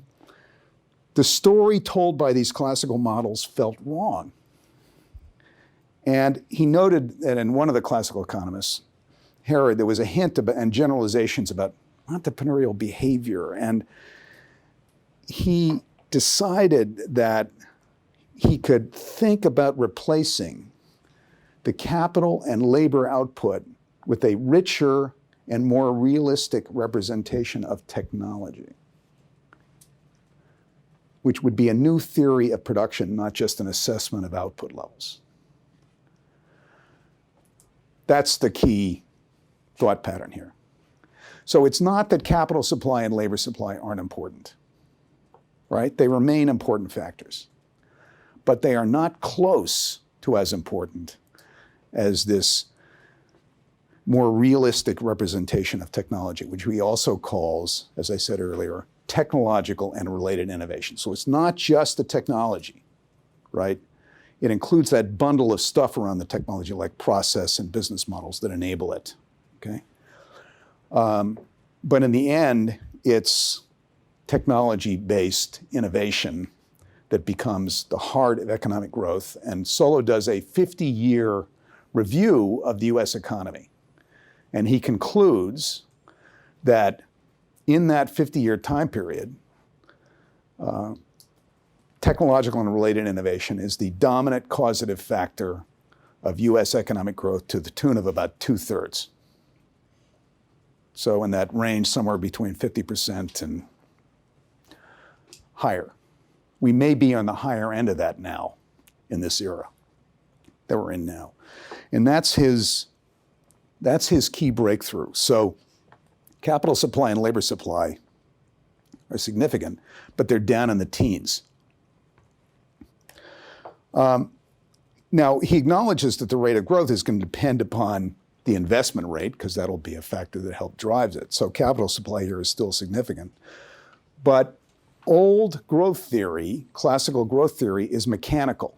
the story told by these classical models felt wrong. And he noted that in one of the classical economists, Herod, there was a hint about, and generalizations about entrepreneurial behavior. And he decided that he could think about replacing the capital and labor output with a richer and more realistic representation of technology, which would be a new theory of production, not just an assessment of output levels. That's the key thought pattern here. So it's not that capital supply and labor supply aren't important, right? They remain important factors, but they are not close to as important as this more realistic representation of technology, which he also calls, as I said earlier, technological and related innovation. So it's not just the technology, right? It includes that bundle of stuff around the technology, like process and business models that enable it, okay? But in the end, it's technology-based innovation that becomes the heart of economic growth. And Solow does a 50-year review of the US economy. And he concludes that in that 50-year time period, technological and related innovation is the dominant causative factor of US economic growth to the tune of about 2/3. So in that range, somewhere between 50% and higher. We may be on the higher end of that now in this era that we're in now. And that's his key breakthrough. So capital supply and labor supply are significant, but they're down in the teens. Now, he acknowledges that the rate of growth is going to depend upon the investment rate, because that'll be a factor that helps drives it. So capital supply here is still significant. But old growth theory, classical growth theory, is mechanical.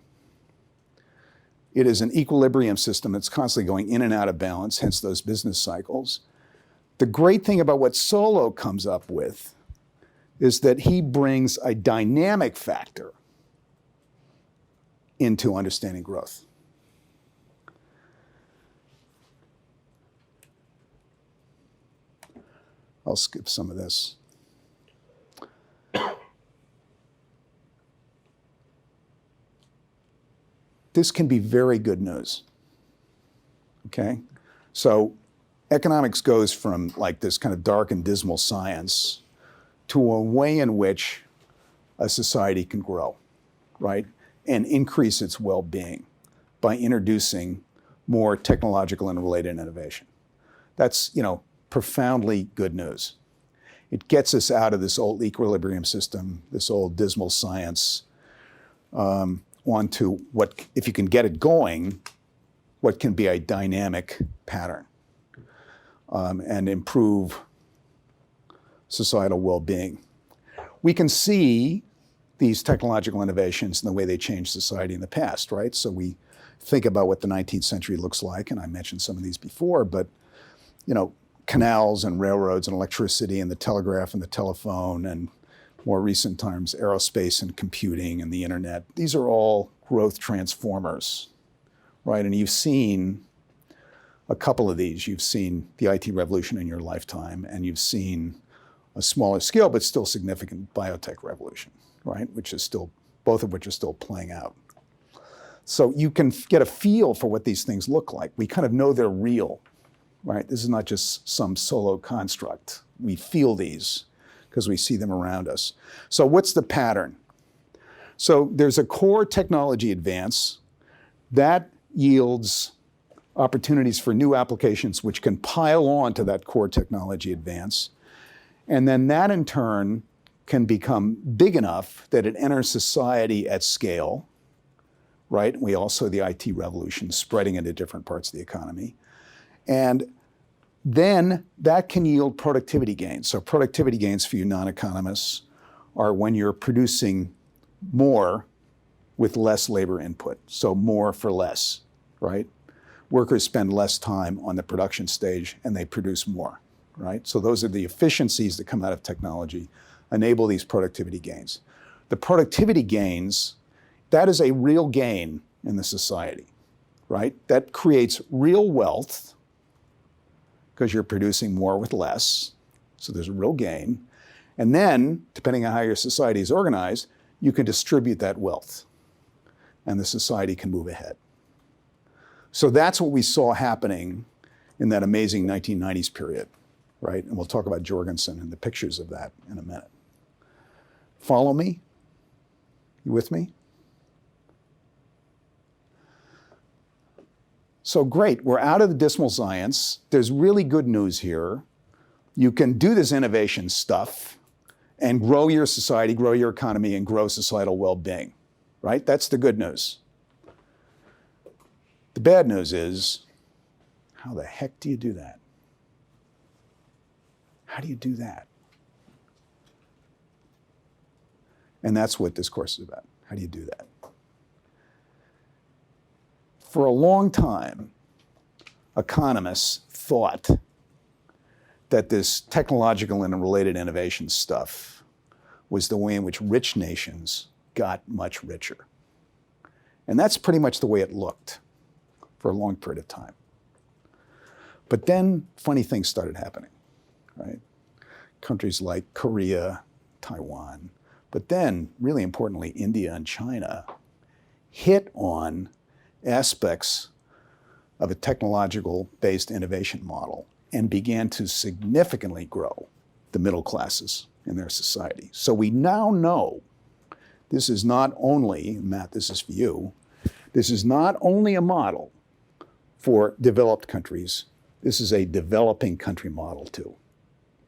It is an equilibrium system that's constantly going in and out of balance, hence those business cycles. The great thing about what Solow comes up with is that he brings a dynamic factor into understanding growth. I'll skip some of this. This can be very good news, okay? So economics goes from like this kind of dark and dismal science to a way in which a society can grow, right? And increase its well-being by introducing more technological and related innovation. That's, profoundly good news. It gets us out of this old equilibrium system, this old dismal science, onto what, if you can get it going, what can be a dynamic pattern and improve societal well-being. We can see these technological innovations in the way they changed society in the past, right? So we think about what the 19th century looks like, and I mentioned some of these before, but canals and railroads and electricity and the telegraph and the telephone, and more recent times, aerospace and computing and the internet. These are all growth transformers, right? And you've seen a couple of these. You've seen the IT revolution in your lifetime, and you've seen a smaller scale, but still significant biotech revolution, right? Which is still, both of which are still playing out. So you can get a feel for what these things look like. We kind of know they're real, right? This is not just some Solow construct. We feel these because we see them around us. So what's the pattern? So there's a core technology advance that yields opportunities for new applications which can pile on to that core technology advance. And then that in turn can become big enough that it enters society at scale, right? We also, the IT revolution spreading into different parts of the economy. And then that can yield productivity gains. So productivity gains for you non-economists are when you're producing more with less labor input. So more for less, right? Workers spend less time on the production stage and they produce more, right? So those are the efficiencies that come out of technology, enable these productivity gains. The productivity gains, that is a real gain in the society, right? That creates real wealth because you're producing more with less. So there's a real gain. And then, depending on how your society is organized, you can distribute that wealth and the society can move ahead. So that's what we saw happening in that amazing 1990s period, right? And we'll talk about Jorgensen and the pictures of that in a minute. Follow me? You with me? So great, we're out of the dismal science. There's really good news here. You can do this innovation stuff and grow your society, grow your economy, and grow societal well-being, right? That's the good news. The bad news is, how the heck do you do that? How do you do that? And that's what this course is about. How do you do that? For a long time, economists thought that this technological and related innovation stuff was the way in which rich nations got much richer. And that's pretty much the way it looked for a long period of time. But then funny things started happening, right? Countries like Korea, Taiwan, but then, really importantly, India and China hit on aspects of a technological-based innovation model and began to significantly grow the middle classes in their society. So we now know this is not only, Matt, this is for you, this is not only a model for developed countries, this is a developing country model too.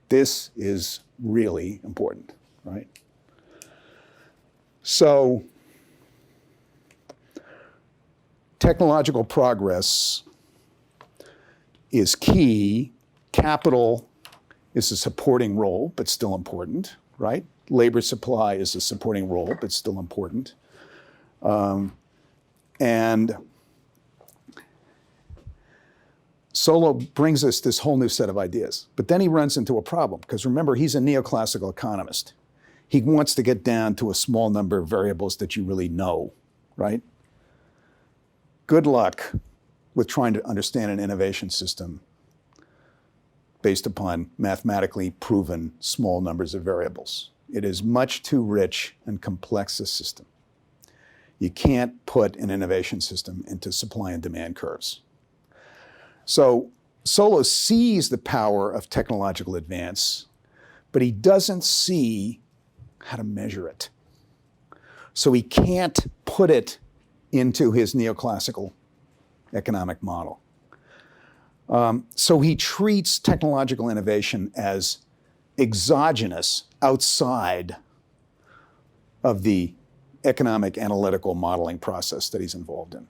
This is really important, right? So, technological progress is key. Capital is a supporting role, but still important, right? Labor supply is a supporting role, but still important. And Solow brings us this whole new set of ideas. But then he runs into a problem, because remember, he's a neoclassical economist. He wants to get down to a small number of variables that you really know, right? Good luck with trying to understand an innovation system based upon mathematically proven small numbers of variables. It is much too rich and complex a system. You can't put an innovation system into supply and demand curves. So Solow sees the power of technological advance, but he doesn't see how to measure it. So he can't put it into his neoclassical economic model. So he treats technological innovation as exogenous, outside of the economic analytical modeling process that he's involved in.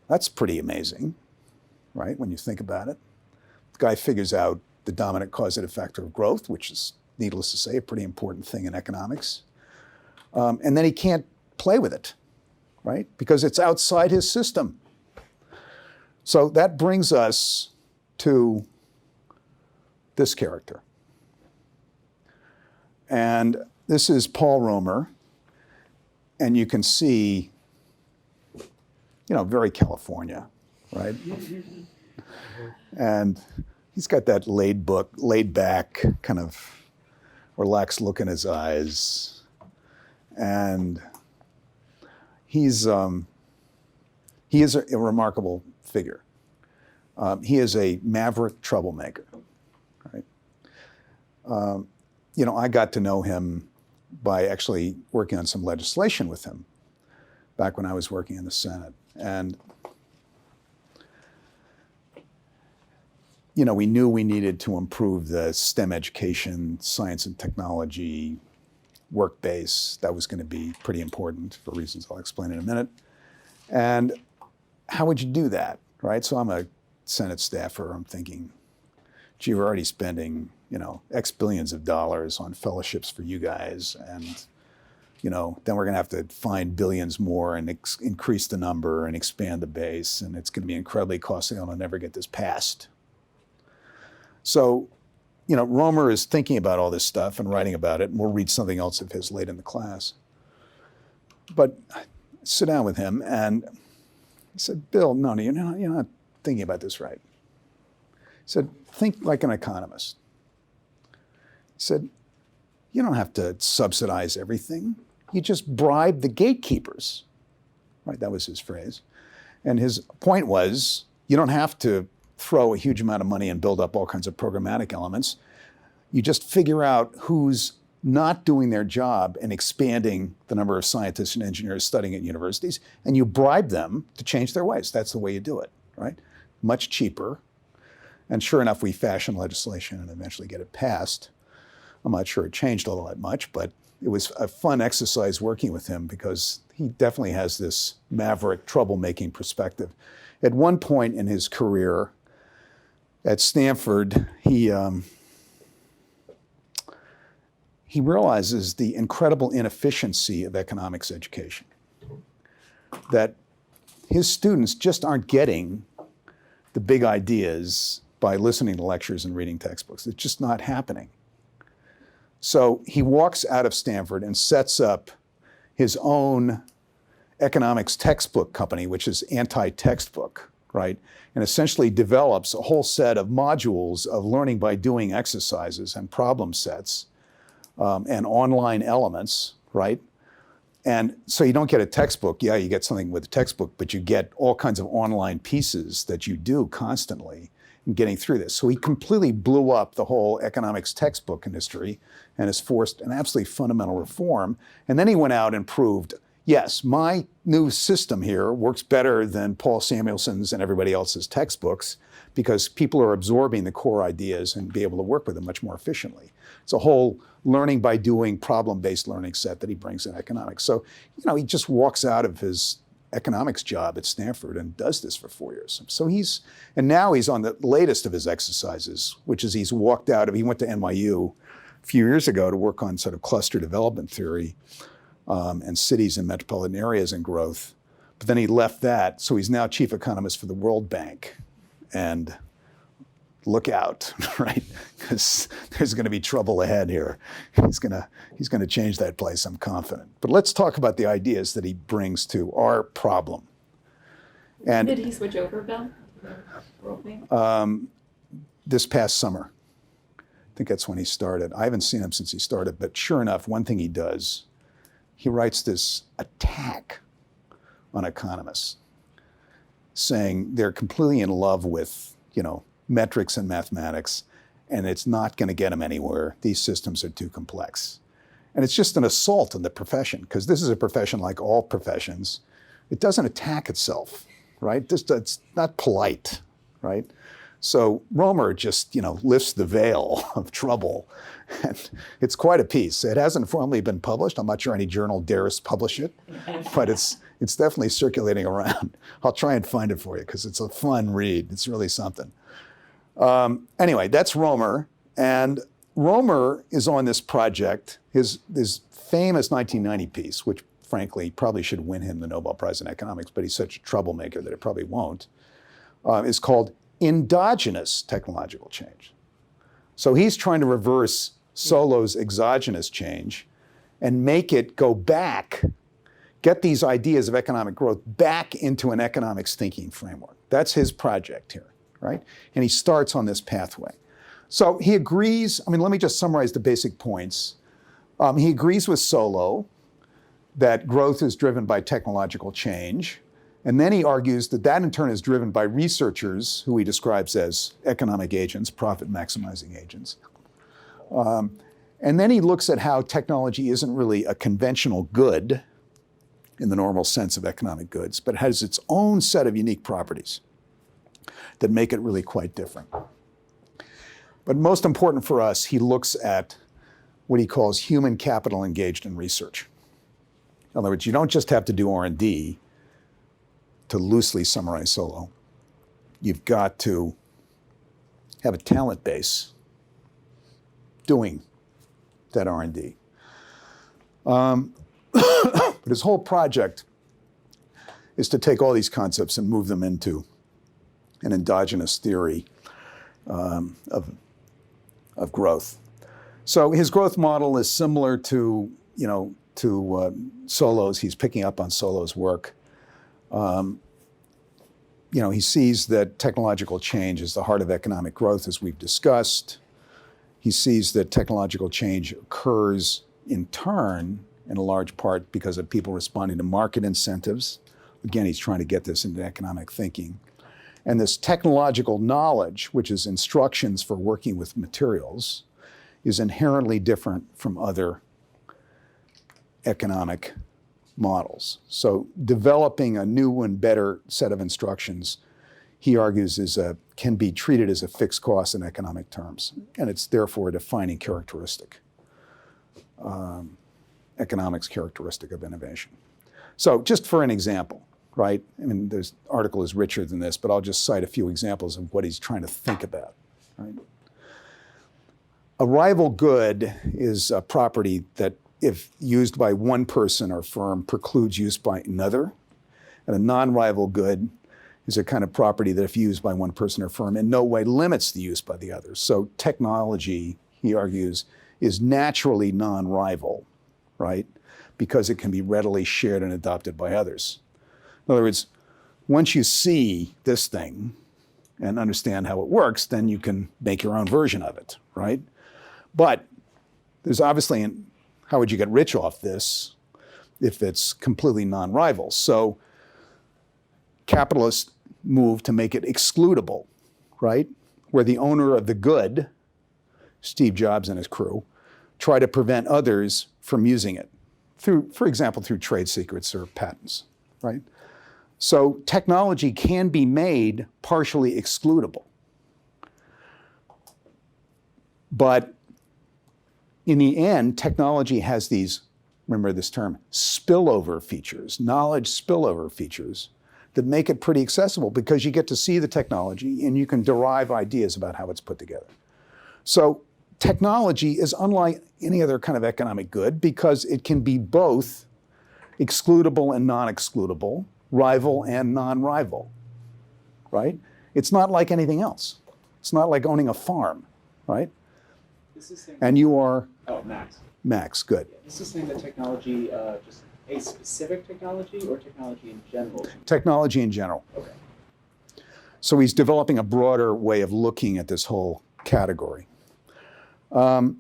That's pretty amazing, right, when you think about it. The guy figures out the dominant causative factor of growth, which is, needless to say, a pretty important thing in economics. And then he can't play with it, right, because it's outside his system. So that brings us to this character. And this is Paul Romer. And you can see, you know, very California, right? And he's got that laid back, kind of relaxed look in his eyes. And he is a remarkable figure. He is a maverick troublemaker, right? You know, I got to know him by actually working on some legislation with him back when I was working in the Senate. And, you know, we knew we needed to improve the STEM education, science and technology, work base. That was going to be pretty important for reasons I'll explain in a minute. And how would you do that, right? So I'm a Senate staffer. I'm thinking, gee, we're already spending, you know, X billions of dollars on fellowships for you guys. And, you know, then we're going to have to find billions more and increase the number and expand the base. And it's going to be incredibly costly, and I'll never get this passed. So, you know, Romer is thinking about all this stuff and writing about it, and we'll read something else of his late in the class. But I sit down with him, and he said, Bill, no, you're not thinking about this right. He said, think like an economist. He said, you don't have to subsidize everything. You just bribe the gatekeepers. Right, that was his phrase. And his point was, you don't have to throw a huge amount of money and build up all kinds of programmatic elements. You just figure out who's not doing their job and expanding the number of scientists and engineers studying at universities, and you bribe them to change their ways. That's the way you do it, right? Much cheaper. And sure enough, we fashion legislation and eventually get it passed. I'm not sure it changed all that much, but it was a fun exercise working with him because he definitely has this maverick, troublemaking perspective. At one point in his career at Stanford, he realizes the incredible inefficiency of economics education, that his students just aren't getting the big ideas by listening to lectures and reading textbooks. It's just not happening. So he walks out of Stanford and sets up his own economics textbook company, which is anti-textbook, right? And essentially develops a whole set of modules of learning by doing exercises and problem sets and online elements, right? And so you don't get a textbook. Yeah, you get something with a textbook, but you get all kinds of online pieces that you do constantly in getting through this. So he completely blew up the whole economics textbook industry and has forced an absolutely fundamental reform. And then he went out and proved, yes, my new system here works better than Paul Samuelson's and everybody else's textbooks because people are absorbing the core ideas and be able to work with them much more efficiently. It's a whole learning by doing problem-based learning set that he brings in economics. So, he just walks out of his economics job at Stanford and does this for 4 years. So now he's on the latest of his exercises, which is he went to NYU a few years ago to work on sort of cluster development theory and cities and metropolitan areas and growth. But then he left that, so he's now chief economist for the World Bank. And look out, right? Because there's going to be trouble ahead here. He's going to change that place, I'm confident. But let's talk about the ideas that he brings to our problem. And did he switch over, Bill? World Bank? This past summer. I think that's when he started. I haven't seen him since he started, but sure enough, one thing he does, he writes this attack on economists, saying they're completely in love with, metrics and mathematics, and it's not going to get them anywhere. These systems are too complex. And it's just an assault on the profession, because this is a profession like all professions. It doesn't attack itself, right? It's not polite, right? So Romer just, lifts the veil of trouble, and it's quite a piece. It hasn't formally been published. I'm not sure any journal dares publish it, but it's definitely circulating around. I'll try and find it for you because it's a fun read. It's really something. Anyway, that's Romer, and Romer is on this project. His famous 1990 piece, which frankly probably should win him the Nobel Prize in Economics, but he's such a troublemaker that it probably won't, is called Endogenous Technological Change. So he's trying to reverse Solow's exogenous change and make it go back, get these ideas of economic growth back into an economics thinking framework. That's his project here, right? And he starts on this pathway. So he agrees, let me just summarize the basic points. He agrees with Solow that growth is driven by technological change. And then he argues that in turn is driven by researchers who he describes as economic agents, profit maximizing agents. And then he looks at how technology isn't really a conventional good in the normal sense of economic goods, but has its own set of unique properties that make it really quite different. But most important for us, he looks at what he calls human capital engaged in research. In other words, you don't just have to do R&D to loosely summarize Solow. You've got to have a talent base doing that R&D. But his whole project is to take all these concepts and move them into an endogenous theory of growth. So his growth model is similar to Solow's. He's picking up on Solow's work. He sees that technological change is the heart of economic growth, as we've discussed. He sees that technological change occurs in turn, in a large part, because of people responding to market incentives. Again, he's trying to get this into economic thinking. And this technological knowledge, which is instructions for working with materials, is inherently different from other economic models. So developing a new and better set of instructions, he argues, can be treated as a fixed cost in economic terms, and it's therefore a defining characteristic, economics characteristic of innovation. So just for an example, right? This article is richer than this, but I'll just cite a few examples of what he's trying to think about, right? A rival good is a property that, if used by one person or firm, precludes use by another. And a non-rival good is a kind of property that, if used by one person or firm, in no way limits the use by the others. So technology, he argues, is naturally non-rival, right? Because it can be readily shared and adopted by others. In other words, once you see this thing and understand how it works, then you can make your own version of it, right? But there's obviously, how would you get rich off this if it's completely non-rival? So capitalists move to make it excludable, right? Where the owner of the good, Steve Jobs and his crew, try to prevent others from using it through, for example, through trade secrets or patents, right? So technology can be made partially excludable. But in the end, technology has these, remember this term, spillover features, knowledge spillover features that make it pretty accessible because you get to see the technology and you can derive ideas about how it's put together. So technology is unlike any other kind of economic good because it can be both excludable and non-excludable, rival and non-rival, right? It's not like anything else. It's not like owning a farm, right? This is saying And you are? Oh, Max. Max, good. Yeah, this is saying that technology, just a specific technology or technology in general? Technology in general. Okay. So he's developing a broader way of looking at this whole category. All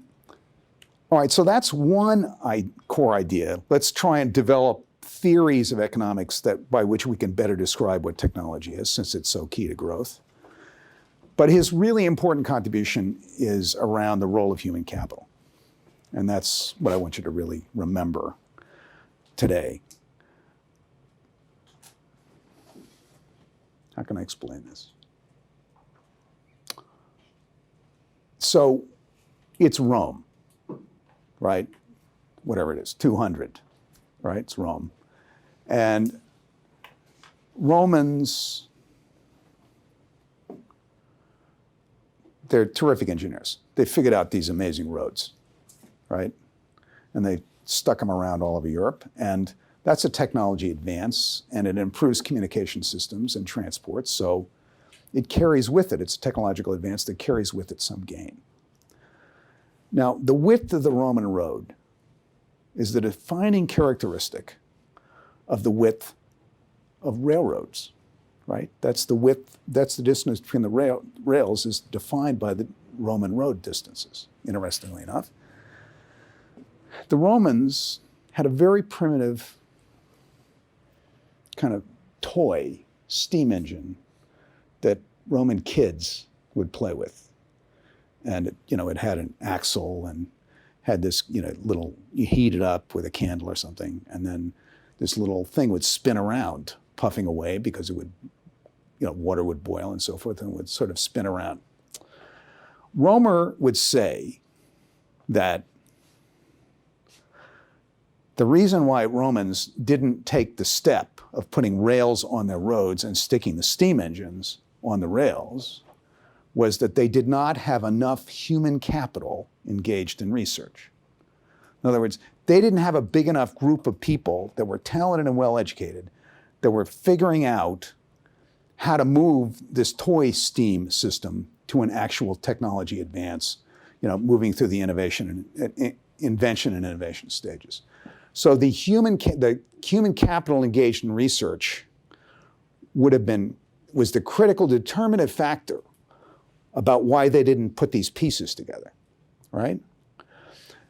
right, so that's one core idea. Let's try and develop theories of economics by which we can better describe what technology is, since it's so key to growth. But his really important contribution is around the role of human capital. And that's what I want you to really remember today. How can I explain this? So it's Rome, right? Whatever it is, 200, right? It's Rome. And Romans, they're terrific engineers. They figured out these amazing roads, right? And they stuck them around all over Europe. And that's a technology advance, and it improves communication systems and transport. So it carries with it, it's a technological advance that carries with it some gain. Now, the width of the Roman road is the defining characteristic of the width of railroads, right? That's the width, that's the distance between the rails is defined by the Roman road distances, interestingly enough. The Romans had a very primitive kind of toy steam engine that Roman kids would play with. And it had an axle and had this, little, you heat it up with a candle or something, and then this little thing would spin around, puffing away because it would, water would boil and so forth, and would sort of spin around. Romer would say that the reason why Romans didn't take the step of putting rails on their roads and sticking the steam engines on the rails was that they did not have enough human capital engaged in research. In other words, they didn't have a big enough group of people that were talented and well-educated that were figuring out how to move this toy steam system to an actual technology advance, moving through the invention and innovation stages. So the human capital engaged in research was the critical determinative factor about why they didn't put these pieces together, right?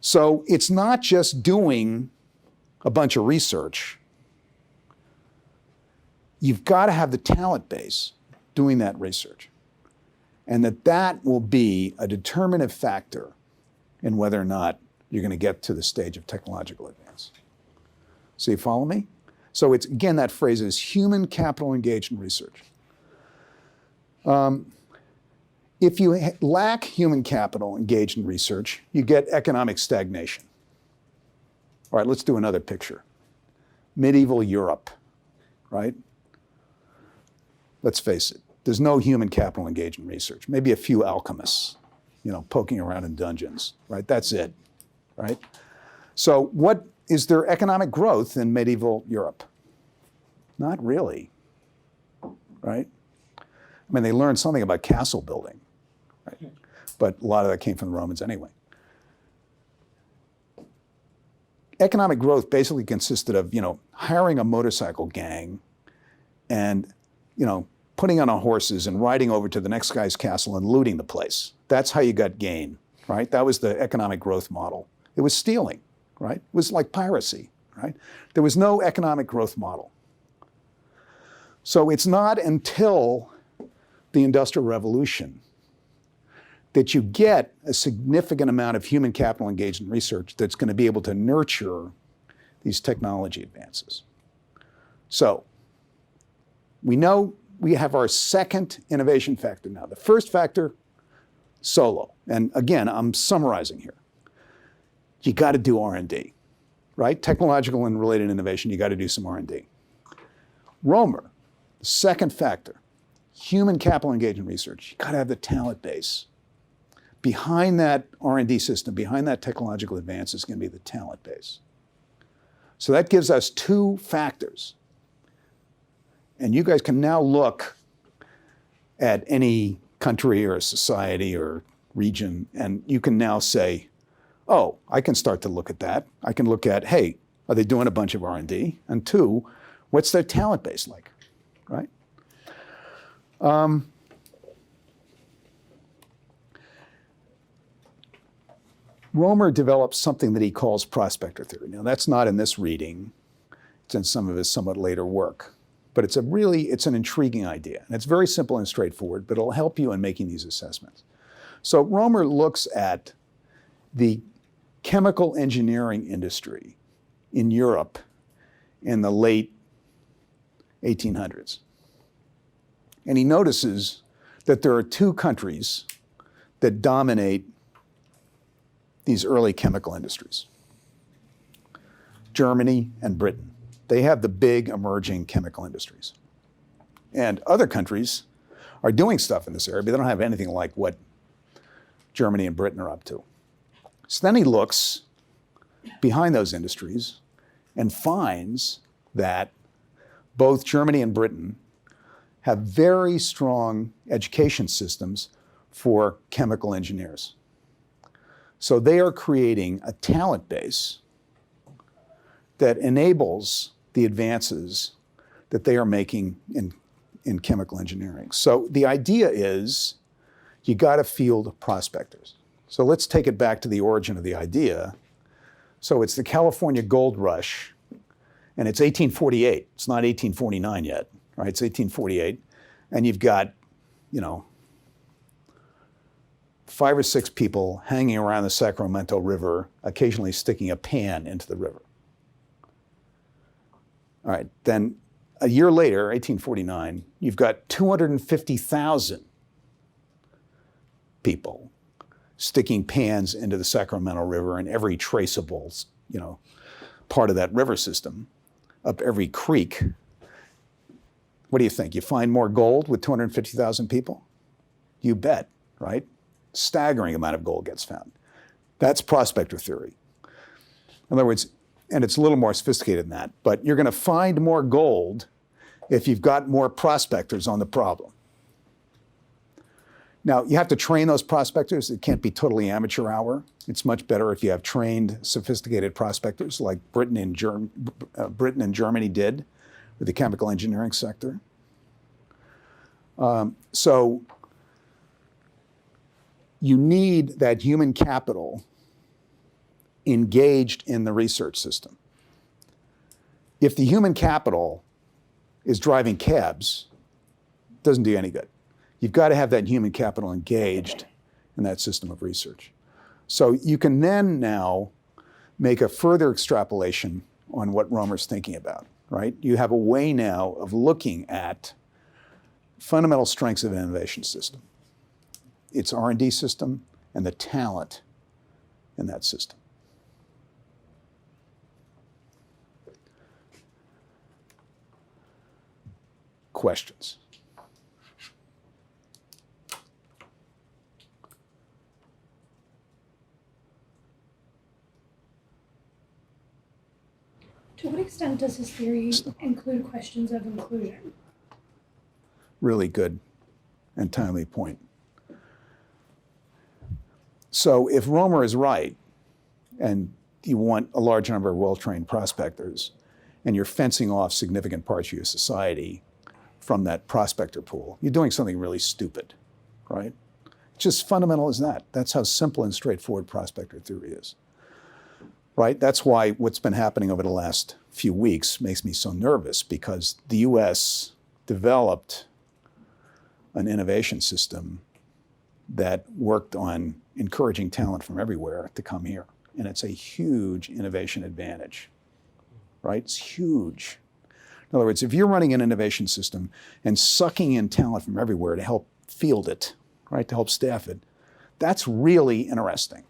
So it's not just doing a bunch of research. You've got to have the talent base doing that research. And that will be a determinative factor in whether or not you're going to get to the stage of technological advance. So you follow me? So it's, again, that phrase is human capital engaged in research. If you lack human capital engaged in research, you get economic stagnation. All right, let's do another picture. Medieval Europe, right? Let's face it, there's no human capital engaged in research. Maybe a few alchemists, poking around in dungeons, right? That's it, right? So what is there economic growth in medieval Europe? Not really, right? I mean, they learned something about castle building, right? But a lot of that came from the Romans anyway. economic growth basically consisted of, hiring a motorcycle gang and, putting on horses and riding over to the next guy's castle and looting the place. That's how you got gain, right? That was the economic growth model. It was stealing, right? It was like piracy, right? There was no economic growth model. So it's not until the Industrial Revolution that you get a significant amount of human capital engaged in research that's going to be able to nurture these technology advances. So we know we have our second innovation factor now. The first factor, Solow. And again, I'm summarizing here. You got to do R&D, right? Technological and related innovation, you got to do some R&D. Romer, the second factor, human capital engagement research. You got to have the talent base. Behind that R&D system, behind that technological advance is going to be the talent base. So that gives us two factors. And you guys can now look at any country or society or region, and you can now say, oh, I can start to look at that. I can look at, hey, are they doing a bunch of R&D? And two, what's their talent base like, right? Romer develops something that he calls prospector theory. Now, that's not in this reading. It's in some of his somewhat later work. But it's an intriguing idea. And it's very simple and straightforward, but it'll help you in making these assessments. So Romer looks at the chemical engineering industry in Europe in the late 1800s. And he notices that there are two countries that dominate these early chemical industries: Germany and Britain. They have the big emerging chemical industries. And other countries are doing stuff in this area, but they don't have anything like what Germany and Britain are up to. So then he looks behind those industries and finds that both Germany and Britain have very strong education systems for chemical engineers. So they are creating a talent base that enables the advances that they are making in chemical engineering. So the idea is you got to field prospectors. So let's take it back to the origin of the idea. So it's the California gold rush, and it's 1848. It's not 1849 yet, right? It's 1848. And you've got, 5 or 6 people hanging around the Sacramento River, occasionally sticking a pan into the river. All right, then a year later, 1849, you've got 250,000 people sticking pans into the Sacramento River in every traceable, part of that river system, up every creek. What do you think? You find more gold with 250,000 people? You bet, right? Staggering amount of gold gets found. That's prospector theory. In other words, and it's a little more sophisticated than that, but you're going to find more gold if you've got more prospectors on the problem. Now, you have to train those prospectors. It can't be totally amateur hour. It's much better if you have trained, sophisticated prospectors like Britain and Germany did with the chemical engineering sector. So you need that human capital engaged in the research system. If the human capital is driving cabs, it doesn't do you any good. You've got to have that human capital engaged in that system of research. So you can then now make a further extrapolation on what Romer's thinking about, right? You have a way now of looking at fundamental strengths of an innovation system, its R&D system, and the talent in that system. Questions? To what extent does his theory include questions of inclusion? Really good and timely point. So if Romer is right, and you want a large number of well-trained prospectors, and you're fencing off significant parts of your society from that prospector pool, you're doing something really stupid, right? It's just fundamental as that. That's how simple and straightforward prospector theory is, right? That's why what's been happening over the last few weeks makes me so nervous, because the US developed an innovation system that worked on encouraging talent from everywhere to come here. And it's a huge innovation advantage, right? It's huge. In other words, if you're running an innovation system and sucking in talent from everywhere to help field it, right, to help staff it, that's really interesting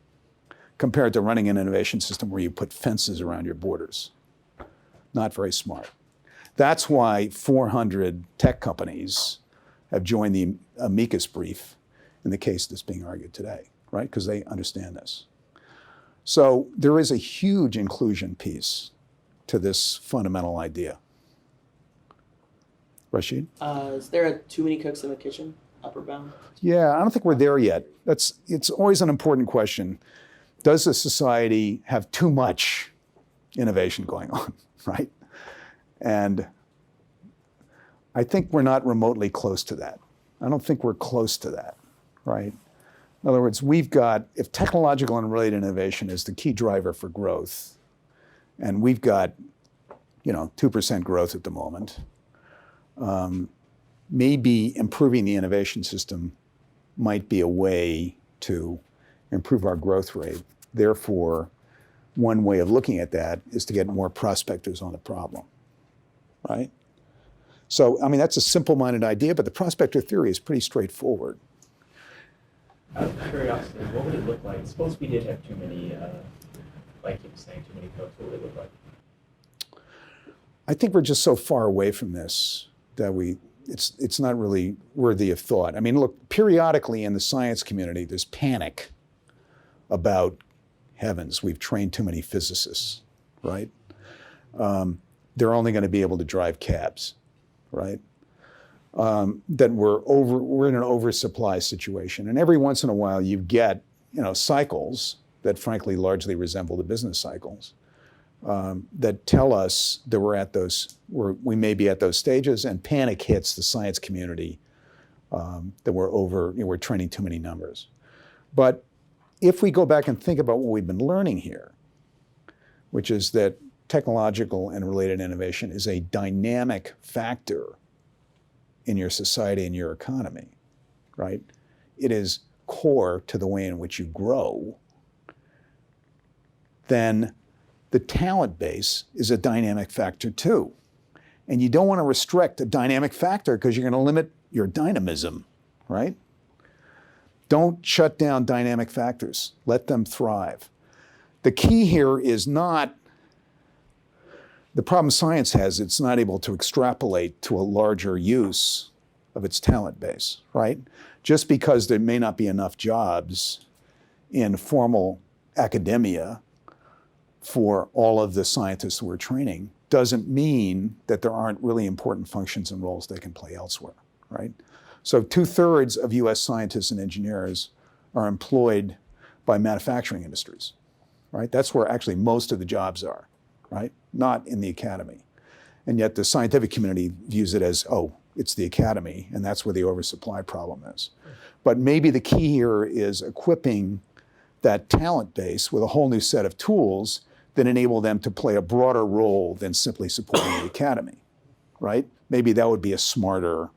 compared to running an innovation system where you put fences around your borders. Not very smart. That's why 400 tech companies have joined the amicus brief in the case that's being argued today, right? Because they understand this. So there is a huge inclusion piece to this fundamental idea. Rashid? Is there a too many cooks in the kitchen upper bound? Yeah, I don't think we're there yet. It's always an important question. Does a society have too much innovation going on, right? And I think we're not remotely close to that. I don't think we're close to that, right? In other words, if technological and related innovation is the key driver for growth, and we've got, 2% growth at the moment, maybe improving the innovation system might be a way to improve our growth rate. Therefore, one way of looking at that is to get more prospectors on the problem, right? So, that's a simple-minded idea, but the prospector theory is pretty straightforward. Out of curiosity, what would it look like? Suppose we did have too many, like you were saying, too many cooks, what would it look like? I think we're just so far away from this that it's not really worthy of thought. Look, periodically in the science community, there's panic about, heavens, we've trained too many physicists, right? They're only going to be able to drive cabs, right? That we're in an oversupply situation. And every once in a while you get, cycles that frankly largely resemble the business cycles that tell us that we may be at those stages, and panic hits the science community that we're training too many numbers. But if we go back and think about what we've been learning here, which is that technological and related innovation is a dynamic factor in your society and your economy, right? It is core to the way in which you grow. Then the talent base is a dynamic factor too. And you don't want to restrict a dynamic factor because you're going to limit your dynamism, right? Don't shut down dynamic factors. Let them thrive. The key here is not the problem science has, it's not able to extrapolate to a larger use of its talent base, right? Just because there may not be enough jobs in formal academia for all of the scientists we're training doesn't mean that there aren't really important functions and roles they can play elsewhere, right? So 2/3 of US scientists and engineers are employed by manufacturing industries, right? That's where actually most of the jobs are, right? Not in the academy. And yet the scientific community views it as, it's the academy, and that's where the oversupply problem is. But maybe the key here is equipping that talent base with a whole new set of tools that enable them to play a broader role than simply supporting the academy, right? Maybe that would be a smarter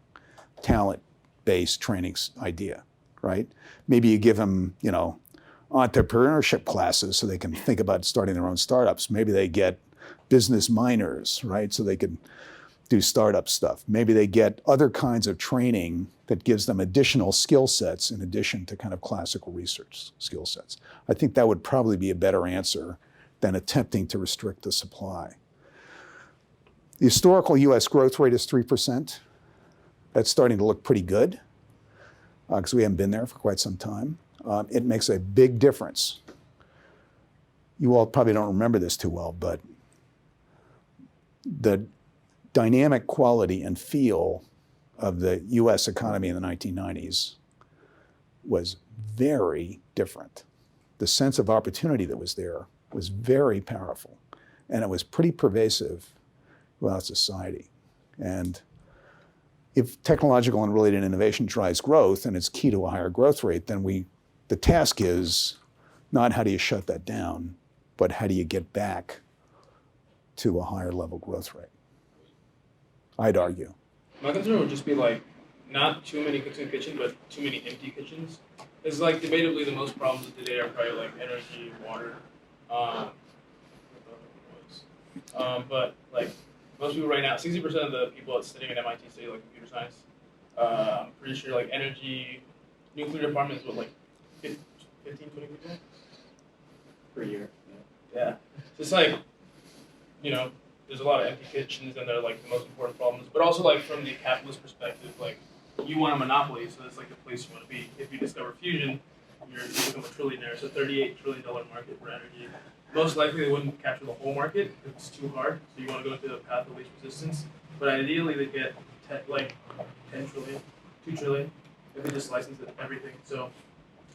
talent-based training idea, right? Maybe you give them, entrepreneurship classes so they can think about starting their own startups. Maybe they get business minors, right? So they can do startup stuff. Maybe they get other kinds of training that gives them additional skill sets in addition to kind of classical research skill sets. I think that would probably be a better answer than attempting to restrict the supply. The historical US growth rate is 3%. That's starting to look pretty good because we haven't been there for quite some time. It makes a big difference. You all probably don't remember this too well, but the dynamic quality and feel of the US economy in the 1990s was very different. The sense of opportunity that was there was very powerful, and it was pretty pervasive throughout society. And if technological and related innovation drives growth and it's key to a higher growth rate, then the task is not how do you shut that down, but how do you get back to a higher level growth rate, I'd argue. My concern would just be like, not too many cooks in the kitchen, but too many empty kitchens. It's like debatably the most problems of today are probably like energy, water. But like most people right now, 60% of the people that's sitting at MIT study like computer science. I'm pretty sure like energy, nuclear departments with like 15, 20 people Per year. Yeah. So it's like, you know, there's a lot of empty kitchens and they're like the most important problems. But also like from the capitalist perspective, like you want a monopoly, so that's like the place you want to be. If you discover fusion, you become a trillionaire. So $38 trillion market for energy. Most likely they wouldn't capture the whole market because it's too hard. So you want to go into the path of least resistance. But ideally they get 10 trillion, 2 trillion if they just license everything. So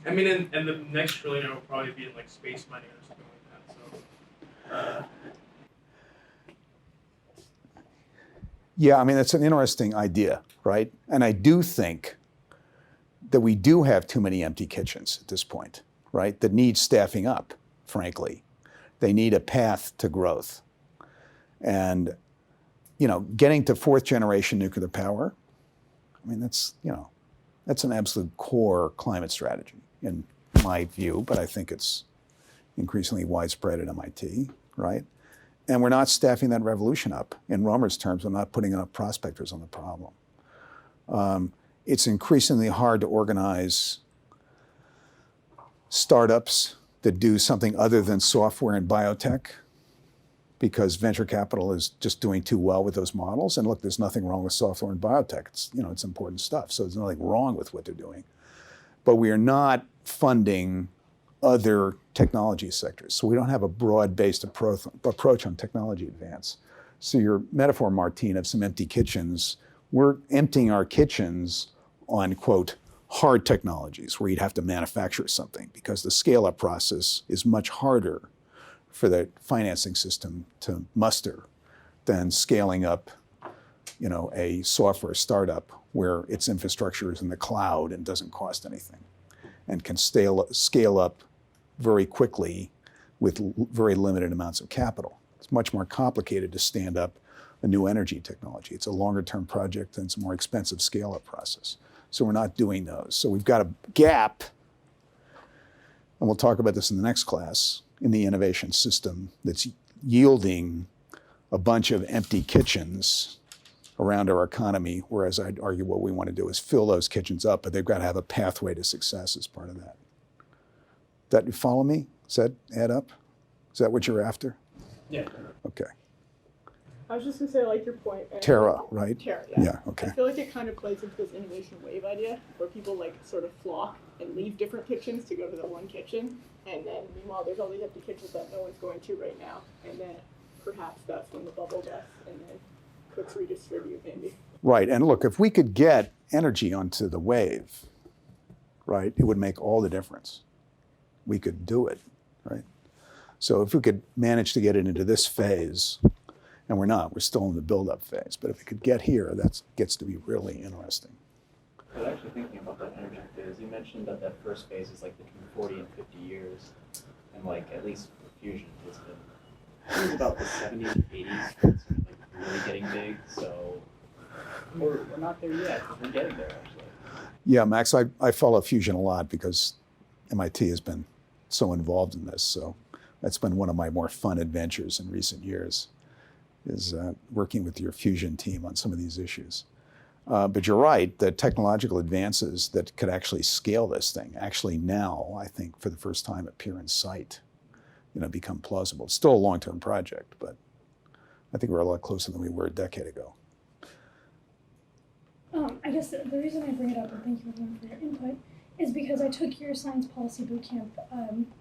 I mean, and the next trillionaire will probably be in like space mining or something like that. So. Yeah, I mean, that's an interesting idea, right? And I do think that we do have too many empty kitchens at this point, right? That need staffing up, frankly. They need a path to growth. And, you know, getting to fourth generation nuclear power, I mean, that's an absolute core climate strategy in my view, but I think it's increasingly widespread at MIT, right? And we're not staffing that revolution up. In Romer's terms, we're not putting enough prospectors on the problem. It's increasingly hard to organize startups that do something other than software and biotech because venture capital is just doing too well with those models. And look, there's nothing wrong with software and biotech. It's important stuff. So there's nothing wrong with what they're doing. But we are not funding other technology sectors. So we don't have a broad-based approach on technology advance. So your metaphor, Martine, of some empty kitchens, we're emptying our kitchens on, quote, hard technologies where you'd have to manufacture something because the scale-up process is much harder for the financing system to muster than scaling up, a software startup where its infrastructure is in the cloud and doesn't cost anything and can scale up very quickly with very limited amounts of capital. It's much more complicated to stand up a new energy technology. It's a longer term project and it's a more expensive scale-up process. So we're not doing those. So we've got a gap, and we'll talk about this in the next class, in the innovation system that's yielding a bunch of empty kitchens around our economy, whereas I'd argue what we want to do is fill those kitchens up, but they've got to have a pathway to success as part of that. That you follow me? Does that add up? Is that what you're after? Yeah. Okay. I was just gonna say, I like your point. Terra, right? Terra, yeah. Yeah, okay. I feel like it kind of plays into this innovation wave idea, where people like sort of flock and leave different kitchens to go to the one kitchen, and then meanwhile there's all these empty kitchens that no one's going to right now, and then perhaps that's when the bubble busts, and then cooks redistribute maybe. Right, and look, if we could get energy onto the wave, right, it would make all the difference. We could do it, right? So if we could manage to get it into this phase, and we're not, we're still in the build-up phase, but if we could get here, that gets to be really interesting. I was actually thinking about that energy phase. You mentioned that first phase is like between 40 and 50 years, and like at least for fusion, it's been about the 70s and 80s, it's like really getting big. So we're not there yet. We're getting there actually. Yeah, Max, I follow fusion a lot because MIT has been so involved in this. So that's been one of my more fun adventures in recent years, is working with your fusion team on some of these issues. But you're right, the technological advances that could actually scale this thing actually now, I think, for the first time appear in sight, become plausible. It's still a long-term project, but I think we're a lot closer than we were a decade ago. I guess the reason I bring it up, and thank you everyone for your input, is because I took your science policy bootcamp,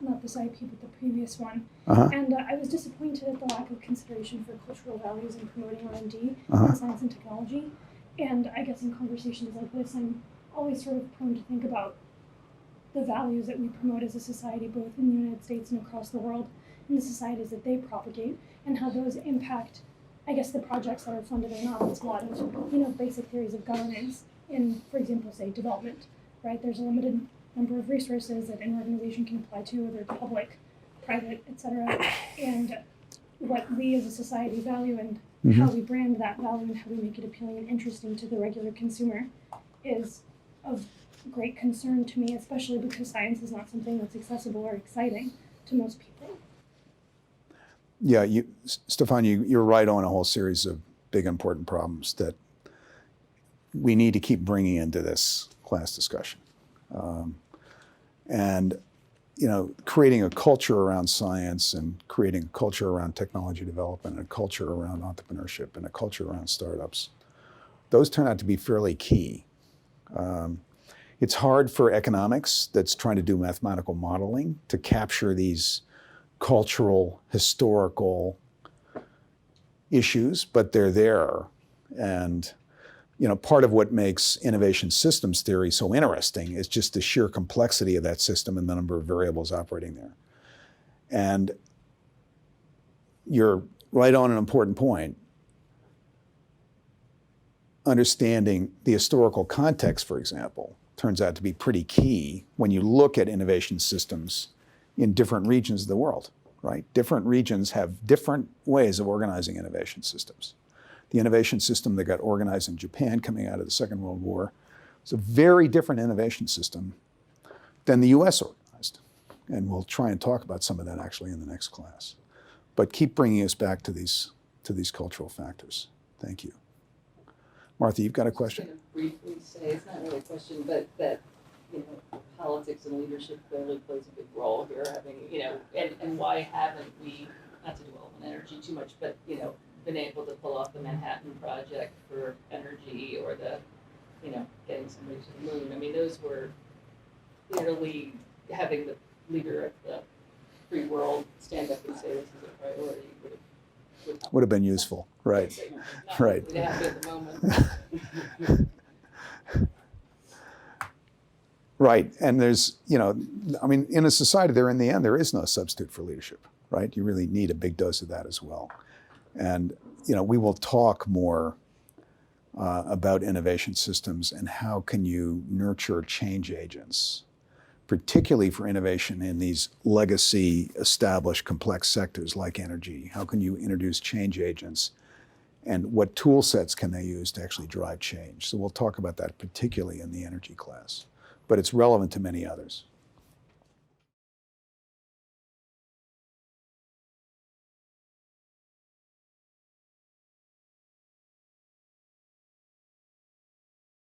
not this IP, but the previous one, and I was disappointed at the lack of consideration for cultural values in promoting R&D in science and technology. And I guess in conversations like this, I'm always sort of prone to think about the values that we promote as a society, both in the United States and across the world. and the societies that they propagate, and how those impact, I guess, the projects that are funded or not. It's a lot of, basic theories of governance in, for example, say, development, right? There's a limited number of resources that an organization can apply to, whether it's public, private, etc. And what we as a society value and how we brand that value and how we make it appealing and interesting to the regular consumer is of great concern to me, especially because science is not something that's accessible or exciting to most people. Yeah, Stefan, you're right on a whole series of big important problems that we need to keep bringing into this class discussion. And creating a culture around science and creating a culture around technology development and a culture around entrepreneurship and a culture around startups, those turn out to be fairly key. It's hard for economics that's trying to do mathematical modeling to capture these cultural, historical issues, but they're there. And part of what makes innovation systems theory so interesting is just the sheer complexity of that system and the number of variables operating there. And you're right on an important point. Understanding the historical context, for example, turns out to be pretty key when you look at innovation systems in different regions of the world, right? Different regions have different ways of organizing innovation systems. The innovation system that got organized in Japan coming out of the Second World War is a very different innovation system than the US organized. And we'll try and talk about some of that actually in the next class. But keep bringing us back to these cultural factors. Thank you. Martha, you've got a question? I'm going to briefly say, it's not really a question, but that, politics and leadership clearly plays a big role here, and why haven't we, not to dwell on energy too much, but, been able to pull off the Manhattan Project for energy or the, getting somebody to the moon. I mean, those were clearly having the leader of the free world stand up and say this is a priority would have been useful, right? Right. At the moment. Right, and there's, in a society in the end, there is no substitute for leadership, right? You really need a big dose of that as well. And, we will talk more about innovation systems and how can you nurture change agents, particularly for innovation in these legacy, established, complex sectors like energy. How can you introduce change agents and what tool sets can they use to actually drive change? So we'll talk about that particularly in the energy class, but it's relevant to many others.